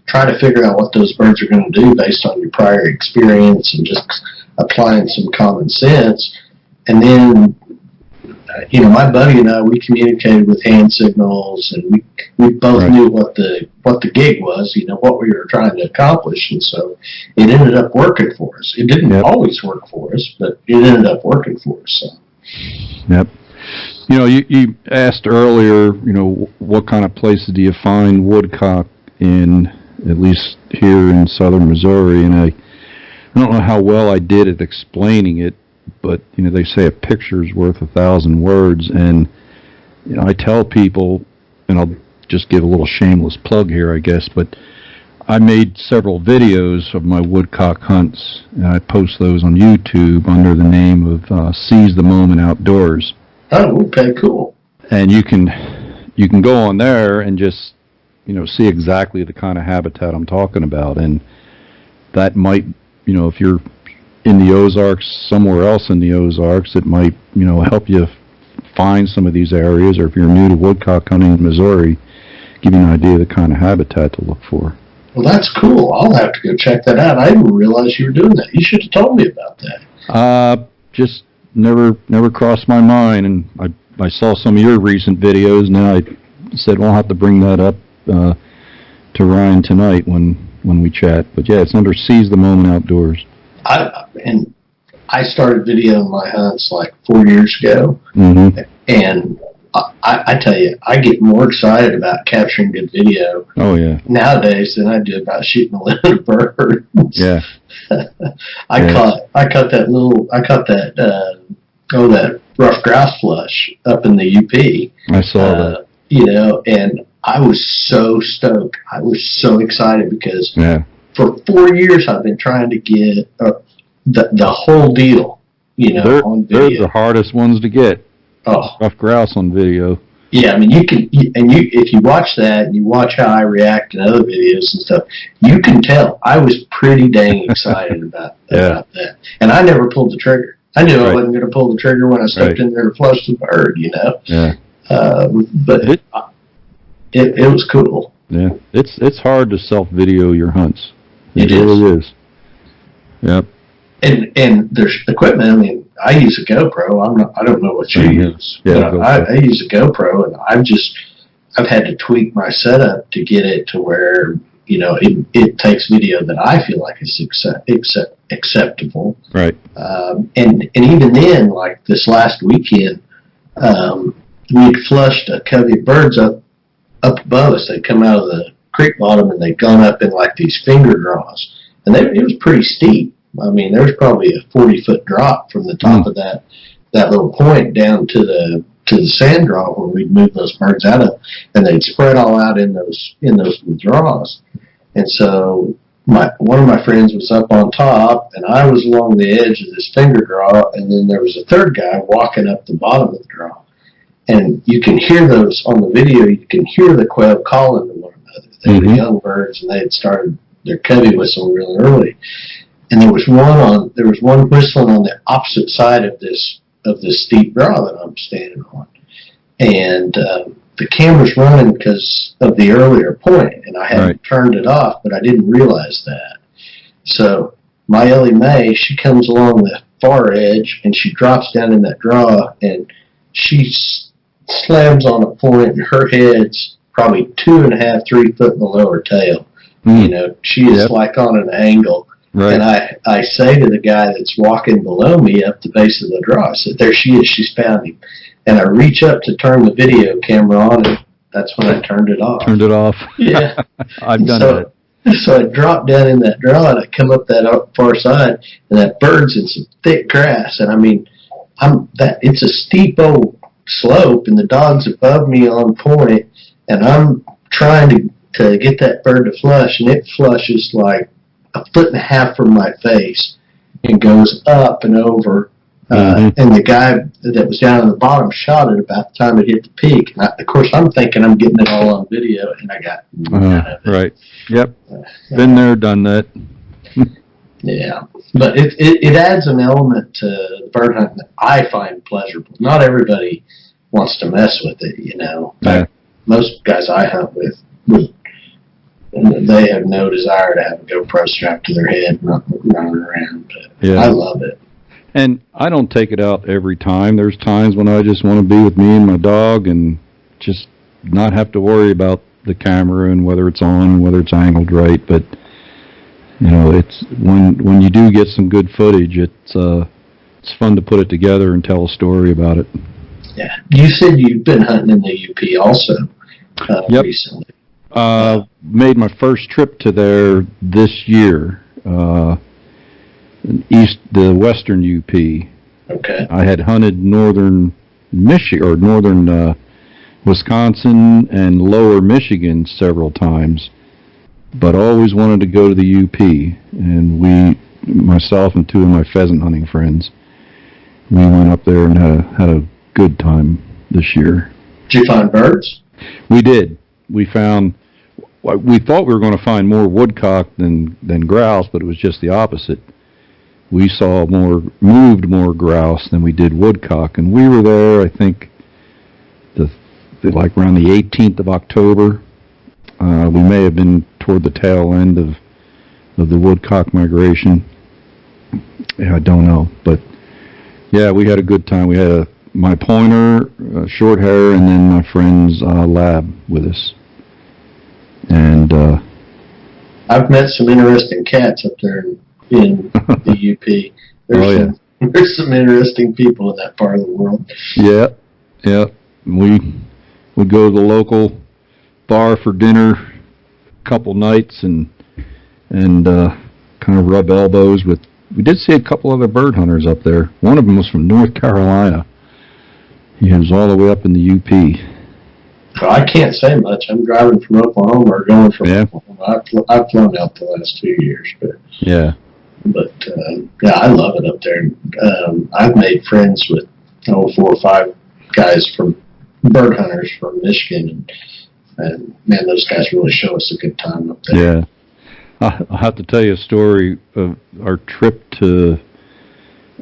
try to figure out what those birds are going to do based on your prior experience and just applying some common sense. And then, my buddy and I, we communicated with hand signals, and we both knew what the gig was, what we were trying to accomplish, and so it ended up working for us. It didn't always work for us, but it ended up working for us. So. Yep. You asked earlier, what kind of places do you find woodcock in, at least here in southern Missouri, and I don't know how well I did at explaining it, but, they say a picture's worth 1,000 words, and, I tell people, and I'll just give a little shameless plug here, I guess, but I made several videos of my woodcock hunts, and I post those on YouTube under the name of Seize the Moment Outdoors. Oh, okay, cool. And you can go on there and just, see exactly the kind of habitat I'm talking about, and that might, if you're in the Ozarks, somewhere else in the Ozarks, it might, help you find some of these areas, or if you're new to woodcock hunting in Missouri, give you an idea of the kind of habitat to look for. Well, that's cool. I'll have to go check that out. I didn't realize you were doing that. You should have told me about that. Just never crossed my mind, and I saw some of your recent videos, and then I said, well, I'll have to bring that up to Ryan tonight when we chat. But yeah, it's under Seize the Moment Outdoors. I started videoing my hunts like 4 years ago, and I tell you, I get more excited about capturing good video nowadays than I do about shooting a little bird. Yeah. I caught that rough grouse flush up in the UP. I saw that. And I was so stoked. I was so excited because for 4 years I've been trying to get the whole deal, on video. They're the hardest ones to get. Oh, rough grouse on video. Yeah, I mean, if you watch that and you watch how I react in other videos and stuff, you can tell I was pretty dang excited about that. And I never pulled the trigger. I knew I wasn't going to pull the trigger when I stepped in there to flush the bird, Yeah. But it was cool. Yeah, it's hard to self-video your hunts. It really is. Yep. And there's equipment. I mean, I use a GoPro. I don't know what you use. Yeah, I use a GoPro, and I've had to tweak my setup to get it to where it takes video that I feel like is acceptable. Right. And even then, like this last weekend, we had flushed a covey of birds up above us. They'd come out of the creek bottom, and they'd gone up in like these finger draws, and it was pretty steep. I mean, there was probably a 40-foot drop from the top of that little point down to the sand draw where we'd move those birds out of, and they'd spread all out in those draws. And so one of my friends was up on top, and I was along the edge of this finger draw, and then there was a third guy walking up the bottom of the draw. And you can hear those on the video. You can hear the quail calling to one another. They were young birds, and they had started their covey whistle really early. And there was one whistling on the opposite side of this steep draw that I'm standing on, and the camera's running because of the earlier point, and I hadn't turned it off, but I didn't realize that. So my Ellie Mae, she comes along the far edge, and she drops down in that draw, and she slams on a point, and her head's probably 2.5, 3 foot below her tail. She is like on an angle. Right. And I say to the guy that's walking below me up the base of the draw, I said, there she is, she's found him. And I reach up to turn the video camera on, and that's when I turned it off. Turned it off. Yeah. I've done that. So I dropped down in that draw, and I come up that far side, and that bird's in some thick grass. And I mean, it's a steep old slope, and the dog's above me on point, and I'm trying to get that bird to flush, and it flushes like 1.5 feet from my face and goes up and over. And the guy that was down on the bottom shot it about the time it hit the peak. And of course, I'm thinking I'm getting it all on video, and I got none of it. Right. Yep. Been there, done that. Yeah. But it adds an element to bird hunting that I find pleasurable. Not everybody wants to mess with it, Yeah. Most guys I hunt with would And they have no desire to have a GoPro strapped to their head and running around. But Yeah. I love it. And I don't take it out every time. There's times when I just want to be with me and my dog and just not have to worry about the camera and whether it's on, whether it's angled right. But you know, it's when you do get some good footage, it's fun to put it together and tell a story about it. Yeah. You said you've been hunting in the UP also recently. Made my first trip to there this year. The western UP. Okay. I had hunted northern Michigan or northern Wisconsin and lower Michigan several times, but always wanted to go to the UP. And myself and two of my pheasant hunting friends, we went up there and had a good time this year. Did you find birds? We did. We thought we were going to find more woodcock than grouse, but it was just the opposite. We moved more grouse than we did woodcock, and we were there, I think, like around the 18th of October. We may have been toward the tail end of the woodcock migration. Yeah, I don't know, but yeah, we had a good time. We had my pointer, short hair, and then my friend's lab with us. And I've met some interesting cats up there in the UP. There's some interesting people in that part of the world. Yeah. We would go to the local bar for dinner a couple nights and kind of rub elbows with. We did see a couple other bird hunters up there. One of them was from North Carolina. He was all the way up in the UP. So I can't say much. I'm driving from Oklahoma or going from Oklahoma. I've flown out the last 2 years, but yeah, I love it up there. I've made friends with 4 or 5 guys from bird hunters from Michigan, and man, those guys really show us a good time up there. Yeah, I'll have to tell you a story of our trip to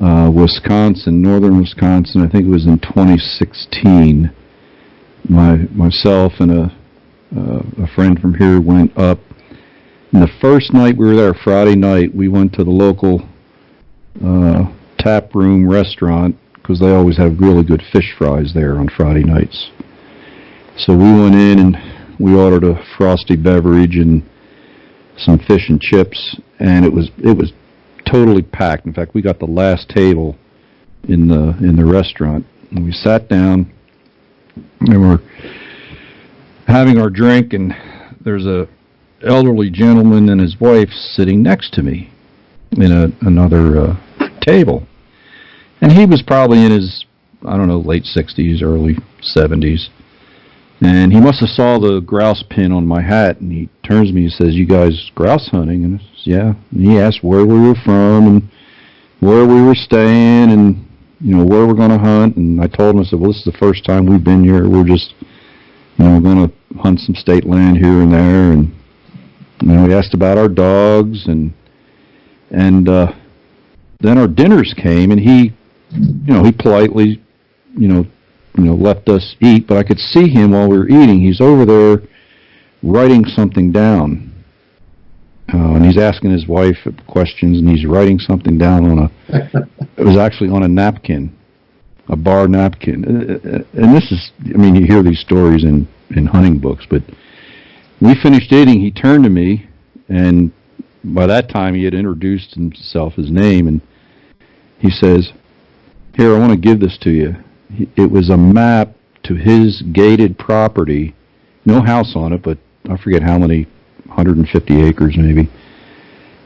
Wisconsin, northern Wisconsin. I think it was in 2016. Myself and a friend from here went up. And the first night we were there, Friday night, we went to the local tap room restaurant because they always have really good fish fries there on Friday nights. So we went in and we ordered a frosty beverage and some fish and chips, and it was totally packed. In fact, we got the last table in the restaurant, and we sat down and we're having our drink, and there's a elderly gentleman and his wife sitting next to me in another table, and he was probably in his, I don't know, late 60s, early 70s. And he must have saw the grouse pin on my hat, and he turns to me and says, "You guys grouse hunting?" And I says, "Yeah." And he asked where we were from and where we were staying and, where we're going to hunt. And I told him, I said, "Well, this is the first time we've been here. We're just, going to hunt some state land here and there." And, he asked about our dogs, and then our dinners came, and he politely, left us eat, but I could see him while we were eating. He's over there writing something down. And he's asking his wife questions, and he's writing something down it was actually on a napkin, a bar napkin. And this is, you hear these stories in hunting books, but we finished eating, he turned to me, and by that time he had introduced himself, his name, and he says, "Here, I want to give this to you." It was a map to his gated property, no house on it, but I forget how many, 150 acres maybe.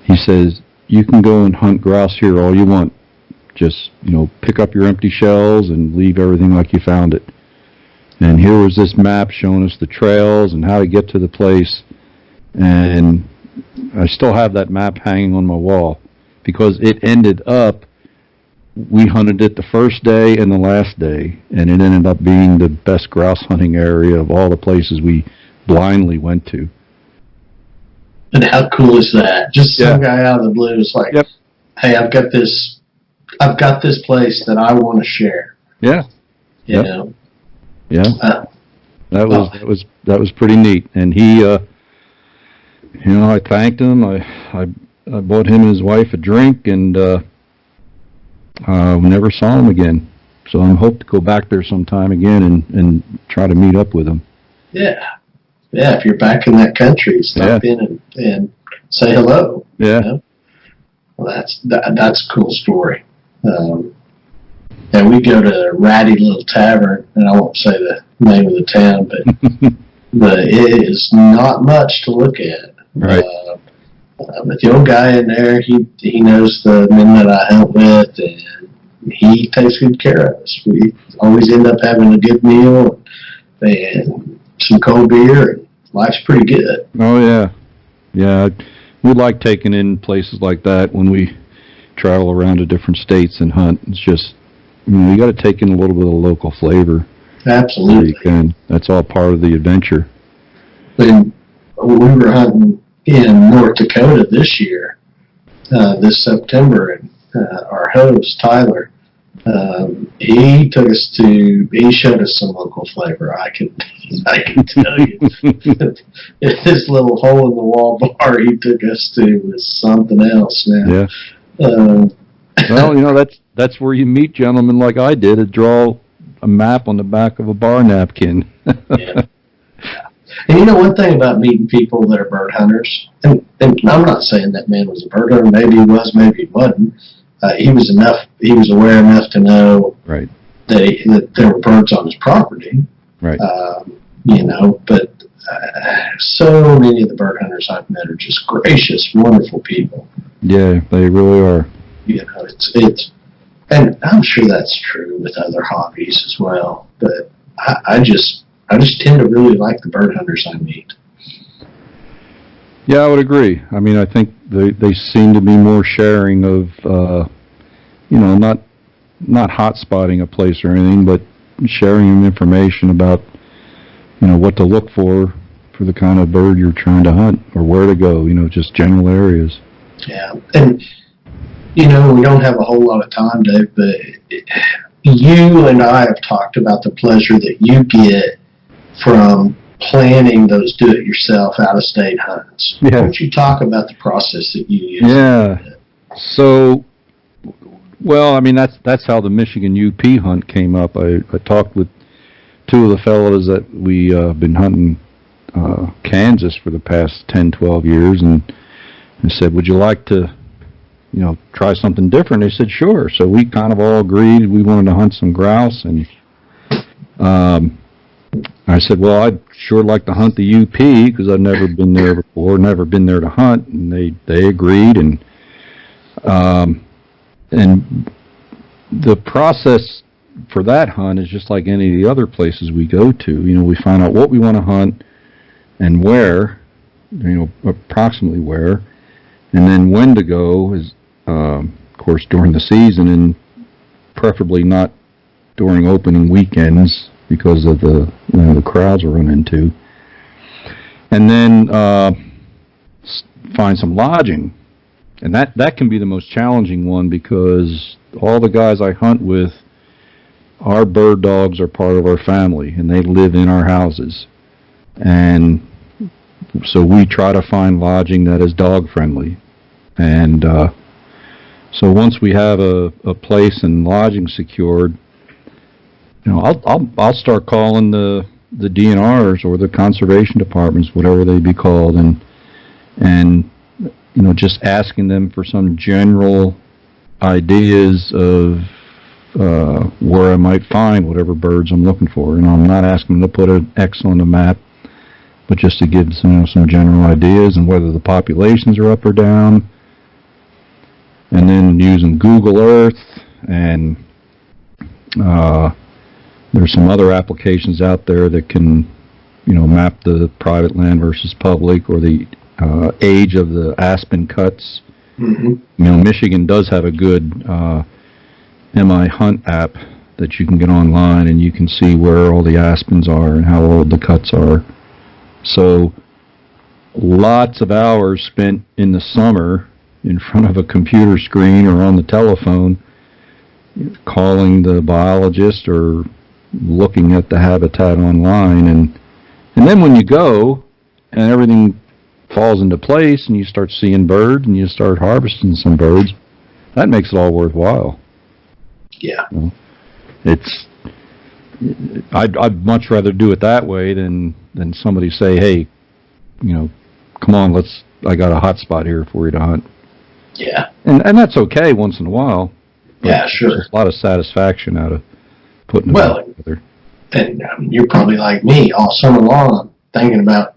He says, "You can go and hunt grouse here all you want. Just, pick up your empty shells and leave everything like you found it." And here was this map showing us the trails and how to get to the place. And I still have that map hanging on my wall because it ended up, we hunted it the first day and the last day, and it ended up being the best grouse hunting area of all the places we blindly went to. And how cool is that? Just some guy out of the blue is like, "Hey, I've got this place that I want to share." Yeah. You know? Yeah. That was pretty neat. And he I thanked him. I bought him and his wife a drink, and we never saw him again. So I'm hope to go back there sometime again and try to meet up with him. Yeah. Yeah, if you're back in that country, stop in and say hello. Yeah. You know? Well, that's a cool story. And we go to a ratty little tavern, and I won't say the name of the town, but it is not much to look at. Right. But the old guy in there, he knows the men that I hunt with, and he takes good care of us. We always end up having a good meal and some cold beer, and life's pretty good. Oh, yeah. Yeah, we like taking in places like that when we travel around to different states and hunt. It's just, you got to take in a little bit of local flavor. Absolutely. That's all part of the adventure. When we were hunting in North Dakota this year, this September, and our host, Tyler, he showed us some local flavor. I can tell you. This little hole in the wall bar he took us to was something else, man. Yeah. Well, that's where you meet gentlemen like I did and draw a map on the back of a bar napkin. Yeah. And one thing about meeting people that are bird hunters, and I'm not saying that man was a bird hunter, maybe he was, maybe he wasn't. He was aware enough to know right. that there were birds on his property. Right. But so many of the bird hunters I've met are just gracious, wonderful people. Yeah, they really are. It's and I'm sure that's true with other hobbies as well. But I just tend to really like the bird hunters I meet. Yeah, I would agree. I mean, I think they seem to be more sharing of, not hot spotting a place or anything, but sharing information about, what to look for the kind of bird you're trying to hunt or where to go, just general areas. Yeah, and, we don't have a whole lot of time, Dave, but you and I have talked about the pleasure that you get from planning those do-it-yourself out-of-state hunts. Yeah. Why don't you talk about the process that you use? Yeah. So, well, I mean, that's how the Michigan UP hunt came up. I talked with two of the fellows that we been hunting Kansas for the past 10, 12 years, and I said, would you like to, try something different? They said, sure. So we kind of all agreed we wanted to hunt some grouse, and I said, well, I'd sure like to hunt the UP because I've never been there before, never been there to hunt, and they agreed, and the process for that hunt is just like any of the other places we go to. We find out what we want to hunt and where, approximately where, and then when to go is, of course, during the season, and preferably not during opening weekends because of the crowds we run into. And then find some lodging. And that can be the most challenging one because all the guys I hunt with, our bird dogs are part of our family, and they live in our houses. And so we try to find lodging that is dog-friendly. And so once we have a place and lodging secured, I'll start calling the DNRs or the conservation departments, whatever they be called, and just asking them for some general ideas of where I might find whatever birds I'm looking for. I'm not asking them to put an X on the map, but just to give some general ideas and whether the populations are up or down. And then using Google Earth, and there's some other applications out there that can, map the private land versus public, or the age of the aspen cuts. Mm-hmm. Michigan does have a good MI Hunt app that you can get online, and you can see where all the aspens are and how old the cuts are. So lots of hours spent in the summer in front of a computer screen or on the telephone calling the biologist or looking at the habitat online, and then when you go and everything falls into place and you start seeing birds and you start harvesting some birds, that makes it all worthwhile. Yeah. It's I'd much rather do it that way than somebody say, hey, come on, I got a hot spot here for you to hunt. Yeah. And that's okay once in a while. Yeah, sure. There's a lot of satisfaction out of putting it together. And you're probably like me all summer long thinking about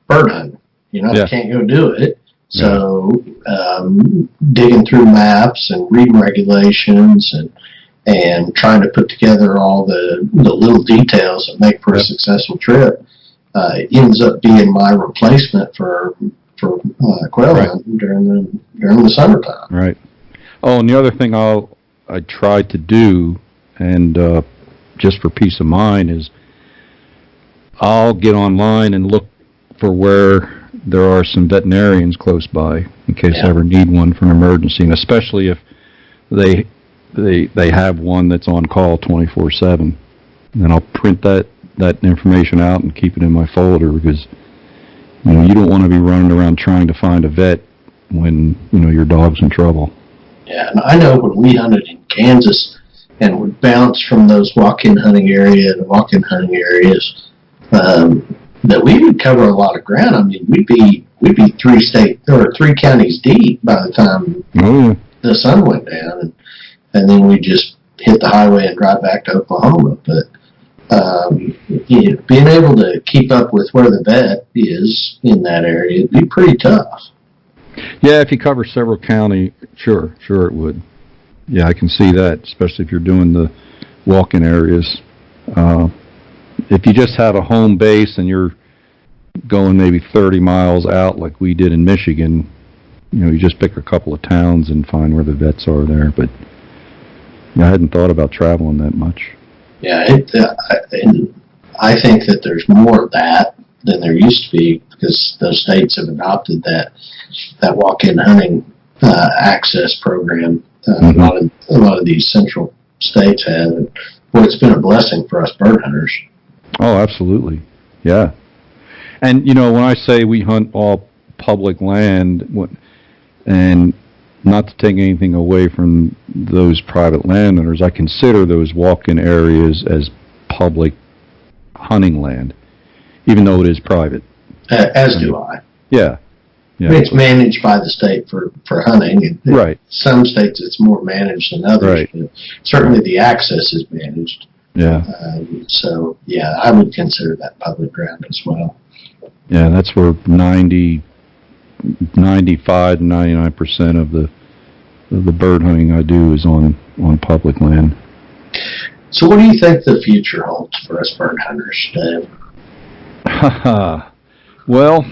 bird hunting. I can't go do it. So digging through maps and reading regulations and trying to put together all the little details that make for a successful trip ends up being my replacement for quail hunting during the summertime. Right. Oh, and the other thing I try to do, and just for peace of mind, is I'll get online and look for where there are some veterinarians close by in case I ever need one for an emergency, and especially if they have one that's on call 24/7. Then I'll print that information out and keep it in my folder, because you don't want to be running around trying to find a vet when your dog's in trouble. Yeah, and I know when we hunted in Kansas and would bounce from those walk-in hunting area to walk-in hunting areas, that we would cover a lot of ground. I mean, we'd be 3 counties deep by the time the sun went down, and then we just hit the highway and drive back to Oklahoma. But being able to keep up with where the vet is in that area would be pretty tough. Yeah, if you cover several counties, sure it would. Yeah, I can see that, especially if you're doing the walk-in areas. If you just have a home base and you're going maybe 30 miles out like we did in Michigan, you just pick a couple of towns and find where the vets are there. But I hadn't thought about traveling that much. Yeah, I think that there's more of that than there used to be, because those states have adopted that walk-in hunting access program. A lot of these central states have. And, boy, it's been a blessing for us bird hunters. Oh, absolutely. Yeah. And, when I say we hunt all public land, and not to take anything away from those private landowners, I consider those walk-in areas as public hunting land, even though it is private. As do I. Yeah. I mean, it's managed by the state for hunting. Right. Some states it's more managed than others. Right. But certainly the access is managed. Yeah. So, I would consider that public ground as well. Yeah, that's where 95 to 99% of the bird hunting I do is on public land. So what do you think the future holds for us bird hunters, Dave? Well,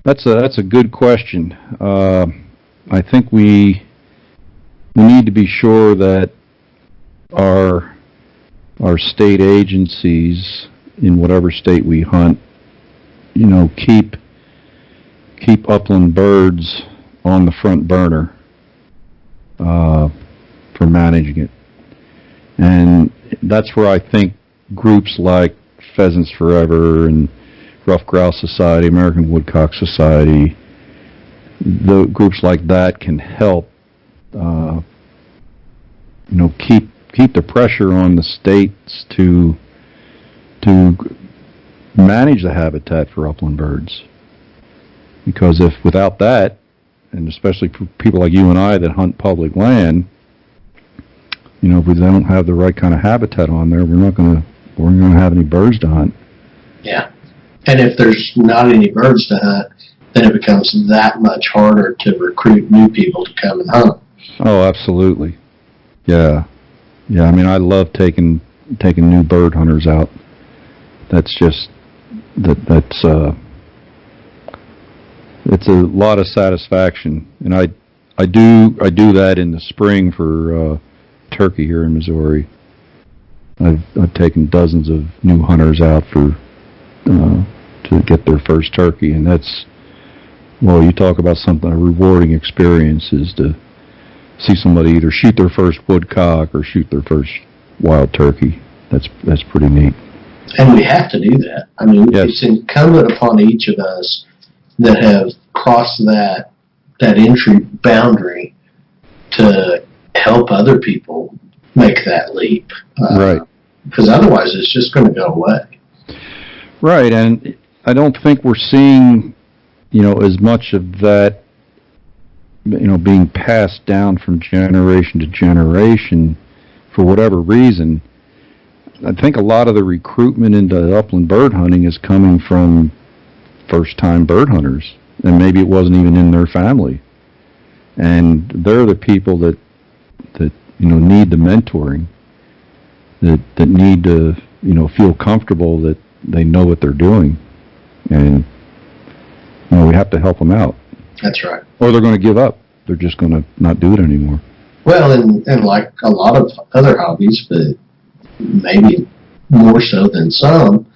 that's a good question. I think we need to be sure that our state agencies in whatever state we hunt, keep upland birds on the front burner for managing it. And that's where I think groups like Pheasants Forever and Rough Grouse Society, American Woodcock Society, the groups like that can help keep the pressure on the states to manage the habitat for upland birds. Because if without that, and especially for people like you and I that hunt public land, if we don't have the right kind of habitat on there, we're not going to have any birds to hunt. Yeah. And if there's not any birds to hunt, then it becomes that much harder to recruit new people to come and hunt. Oh, absolutely. Yeah. Yeah, I mean, I love taking new bird hunters out. That's just, it's a lot of satisfaction. And I do that in the spring for turkey here in Missouri. I've taken dozens of new hunters out to get their first turkey, and that's, well, you talk about something, a rewarding experience is to see somebody either shoot their first woodcock or shoot their first wild turkey. That's pretty neat. And we have to do that. I mean, Yes. it's incumbent upon each of us that have crossed that entry boundary to help other people make that leap. Right. Because otherwise it's just going to go away. Right, and I don't think we're seeing, as much of that, being passed down from generation to generation for whatever reason. I think a lot of the recruitment into upland bird hunting is coming from first-time bird hunters, and maybe it wasn't even in their family. And they're the people that need the mentoring, that need to, feel comfortable that they know what they're doing. And, we have to help them out. That's right. Or they're going to give up. They're just going to not do it anymore. Well, and like a lot of other hobbies, but maybe more so than some,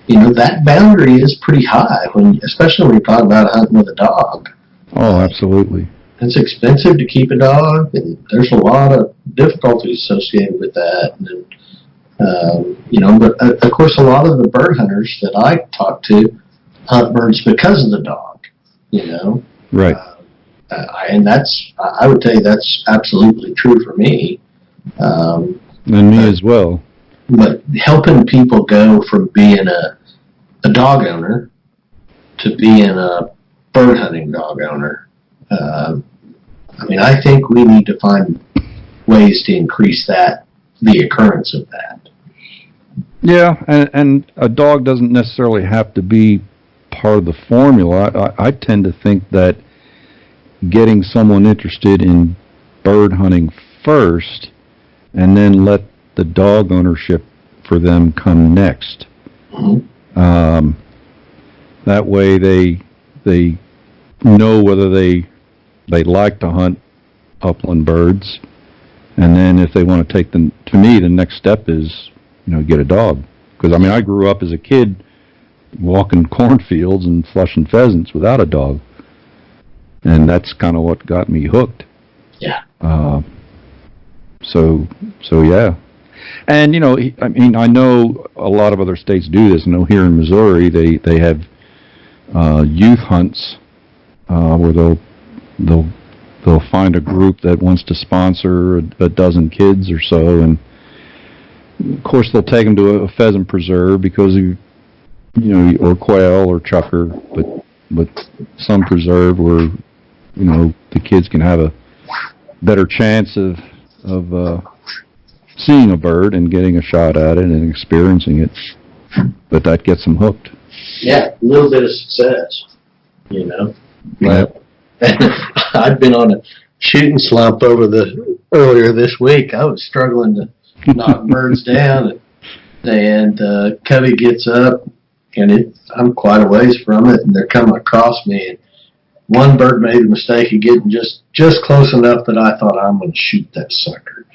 that boundary is pretty high, especially when you talk about hunting with a dog. Oh, absolutely. It's expensive to keep a dog, and there's a lot of difficulties associated with that. And, but of course, a lot of the bird hunters that I talk to hunt birds because of the dog, Right. And I would tell you that's absolutely true for me. And me as well. But helping people go from being a dog owner to being a bird hunting dog owner, I think we need to find ways to increase the occurrence of that. Yeah, and a dog doesn't necessarily have to be part of the formula. I tend to think that getting someone interested in bird hunting first, and then let the dog ownership for them come next. Mm-hmm. That way they know whether they like to hunt upland birds, and then if they want to take them, to me, the next step is, get a dog. Because, I grew up as a kid walking cornfields and flushing pheasants without a dog. And that's kind of what got me hooked. Yeah. So yeah. And, I know a lot of other states do this. I know here in Missouri, they have youth hunts where they'll find a group that wants to sponsor a dozen kids or so, and of course they'll take them to a pheasant preserve because or quail or chucker, but some preserve where the kids can have a better chance of seeing a bird and getting a shot at it and experiencing it, but that gets them hooked. Yeah, a little bit of success, Right. I've been on a shooting slump earlier this week. I was struggling to knock birds down, and Cubby gets up, and I'm quite a ways from it, and they're coming across me, and one bird made the mistake of getting just close enough that I thought, I'm going to shoot that sucker.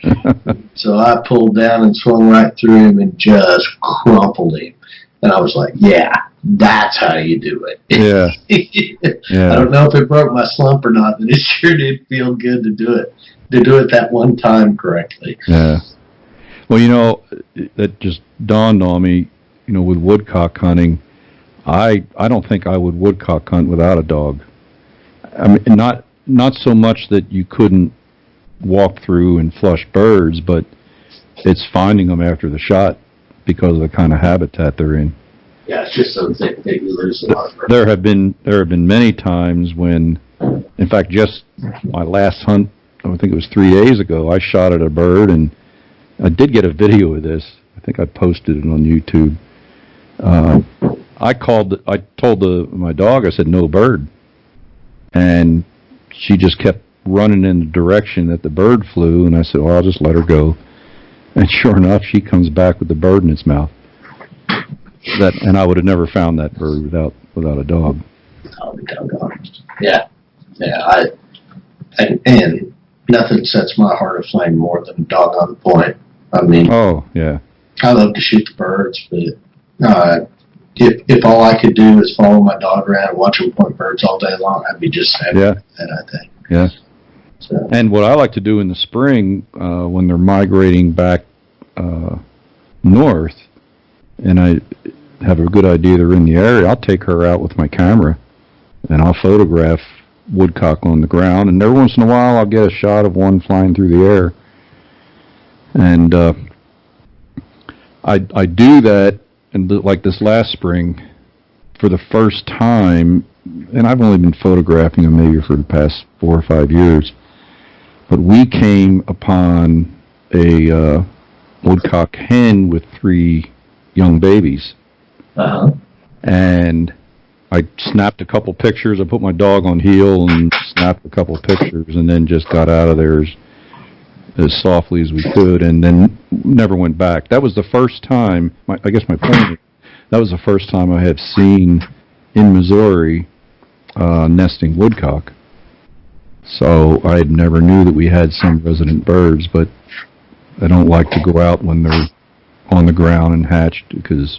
So I pulled down and swung right through him and just crumpled him. And I was like, yeah, that's how you do it. Yeah. Yeah. I don't know if it broke my slump or not, but it sure did feel good to do it that one time correctly. Yeah. Well, that just dawned on me, with woodcock hunting, I don't think I would woodcock hunt without a dog. Not so much that you couldn't walk through and flush birds, but it's finding them after the shot because of the kind of habitat they're in. Yeah, it's just so thick that you lose a lot of birds. There have been many times when, in fact, just my last hunt, I think it was 3 days ago, I shot at a bird, and I did get a video of this. I think I posted it on YouTube. I told my dog, I said, no bird. And she just kept running in the direction that the bird flew, and I said, well, I'll just let her go. And sure enough, she comes back with the bird in its mouth. And I would have never found that bird without a dog. Oh, doggone. Yeah. And nothing sets my heart aflame more than a dog on the point. Oh, yeah. I love to shoot the birds, but if all I could do is follow my dog around and watch him point birds all day long, I'd be just happy with that, I think. Yeah. So. And what I like to do in the spring, when they're migrating back north, and I have a good idea they're in the area, I'll take her out with my camera, and I'll photograph woodcock on the ground, and every once in a while I'll get a shot of one flying through the air. And I do that, and like this last spring, for the first time, and I've only been photographing them maybe for the past 4 or 5 years, but we came upon a woodcock hen with 3 young babies. Uh-huh. And I snapped a couple pictures. I put my dog on heel and snapped a couple pictures, and then just got out of there as softly as we could, and then never went back. That was the first time, I guess my point is, that was the first time I have seen in Missouri nesting woodcock. So I never knew that we had some resident birds, but I don't like to go out when they're on the ground and hatched, because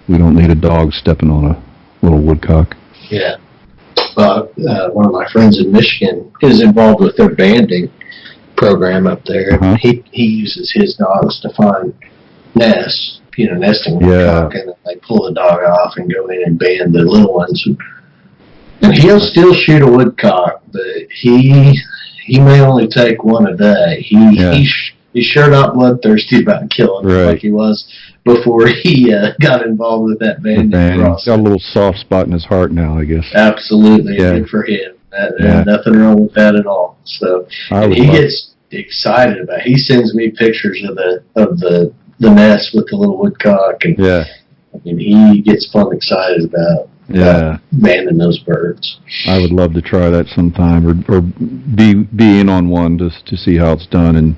we don't need a dog stepping on a little woodcock. Yeah. Well, one of my friends in Michigan is involved with their banding program up there. Uh-huh. He uses his dogs to find nests, nesting woodcock, and then they pull the dog off and go in and band the little ones. And he'll still shoot a woodcock, but he may only take one a day. He's sure not bloodthirsty about killing them like he was before he got involved with that banding process. He's got a little soft spot in his heart now, I guess. Absolutely. Yeah. Good for him. Nothing wrong with that at all. So he gets excited about it. He sends me pictures of the nest with the little woodcock, and I mean, he gets fun excited about banding those birds. I would love to try that sometime, or be in on one just to see how it's done, and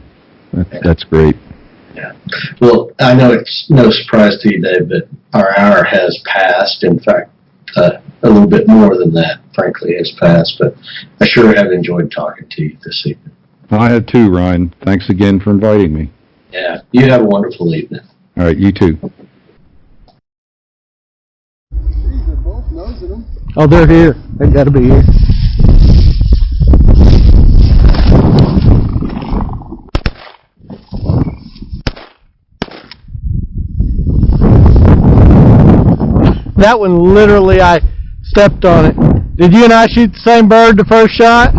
that's great. Yeah. Well, I know it's no surprise to you, Dave, but our hour has passed. In fact, a little bit more than that, frankly, has passed. But I sure have enjoyed talking to you this evening. I have too, Ryan. Thanks again for inviting me. Yeah. You have a wonderful evening. All right, you too. Oh, they're here. They got to be here. That one, literally, I stepped on it. Did you and I shoot the same bird the first shot?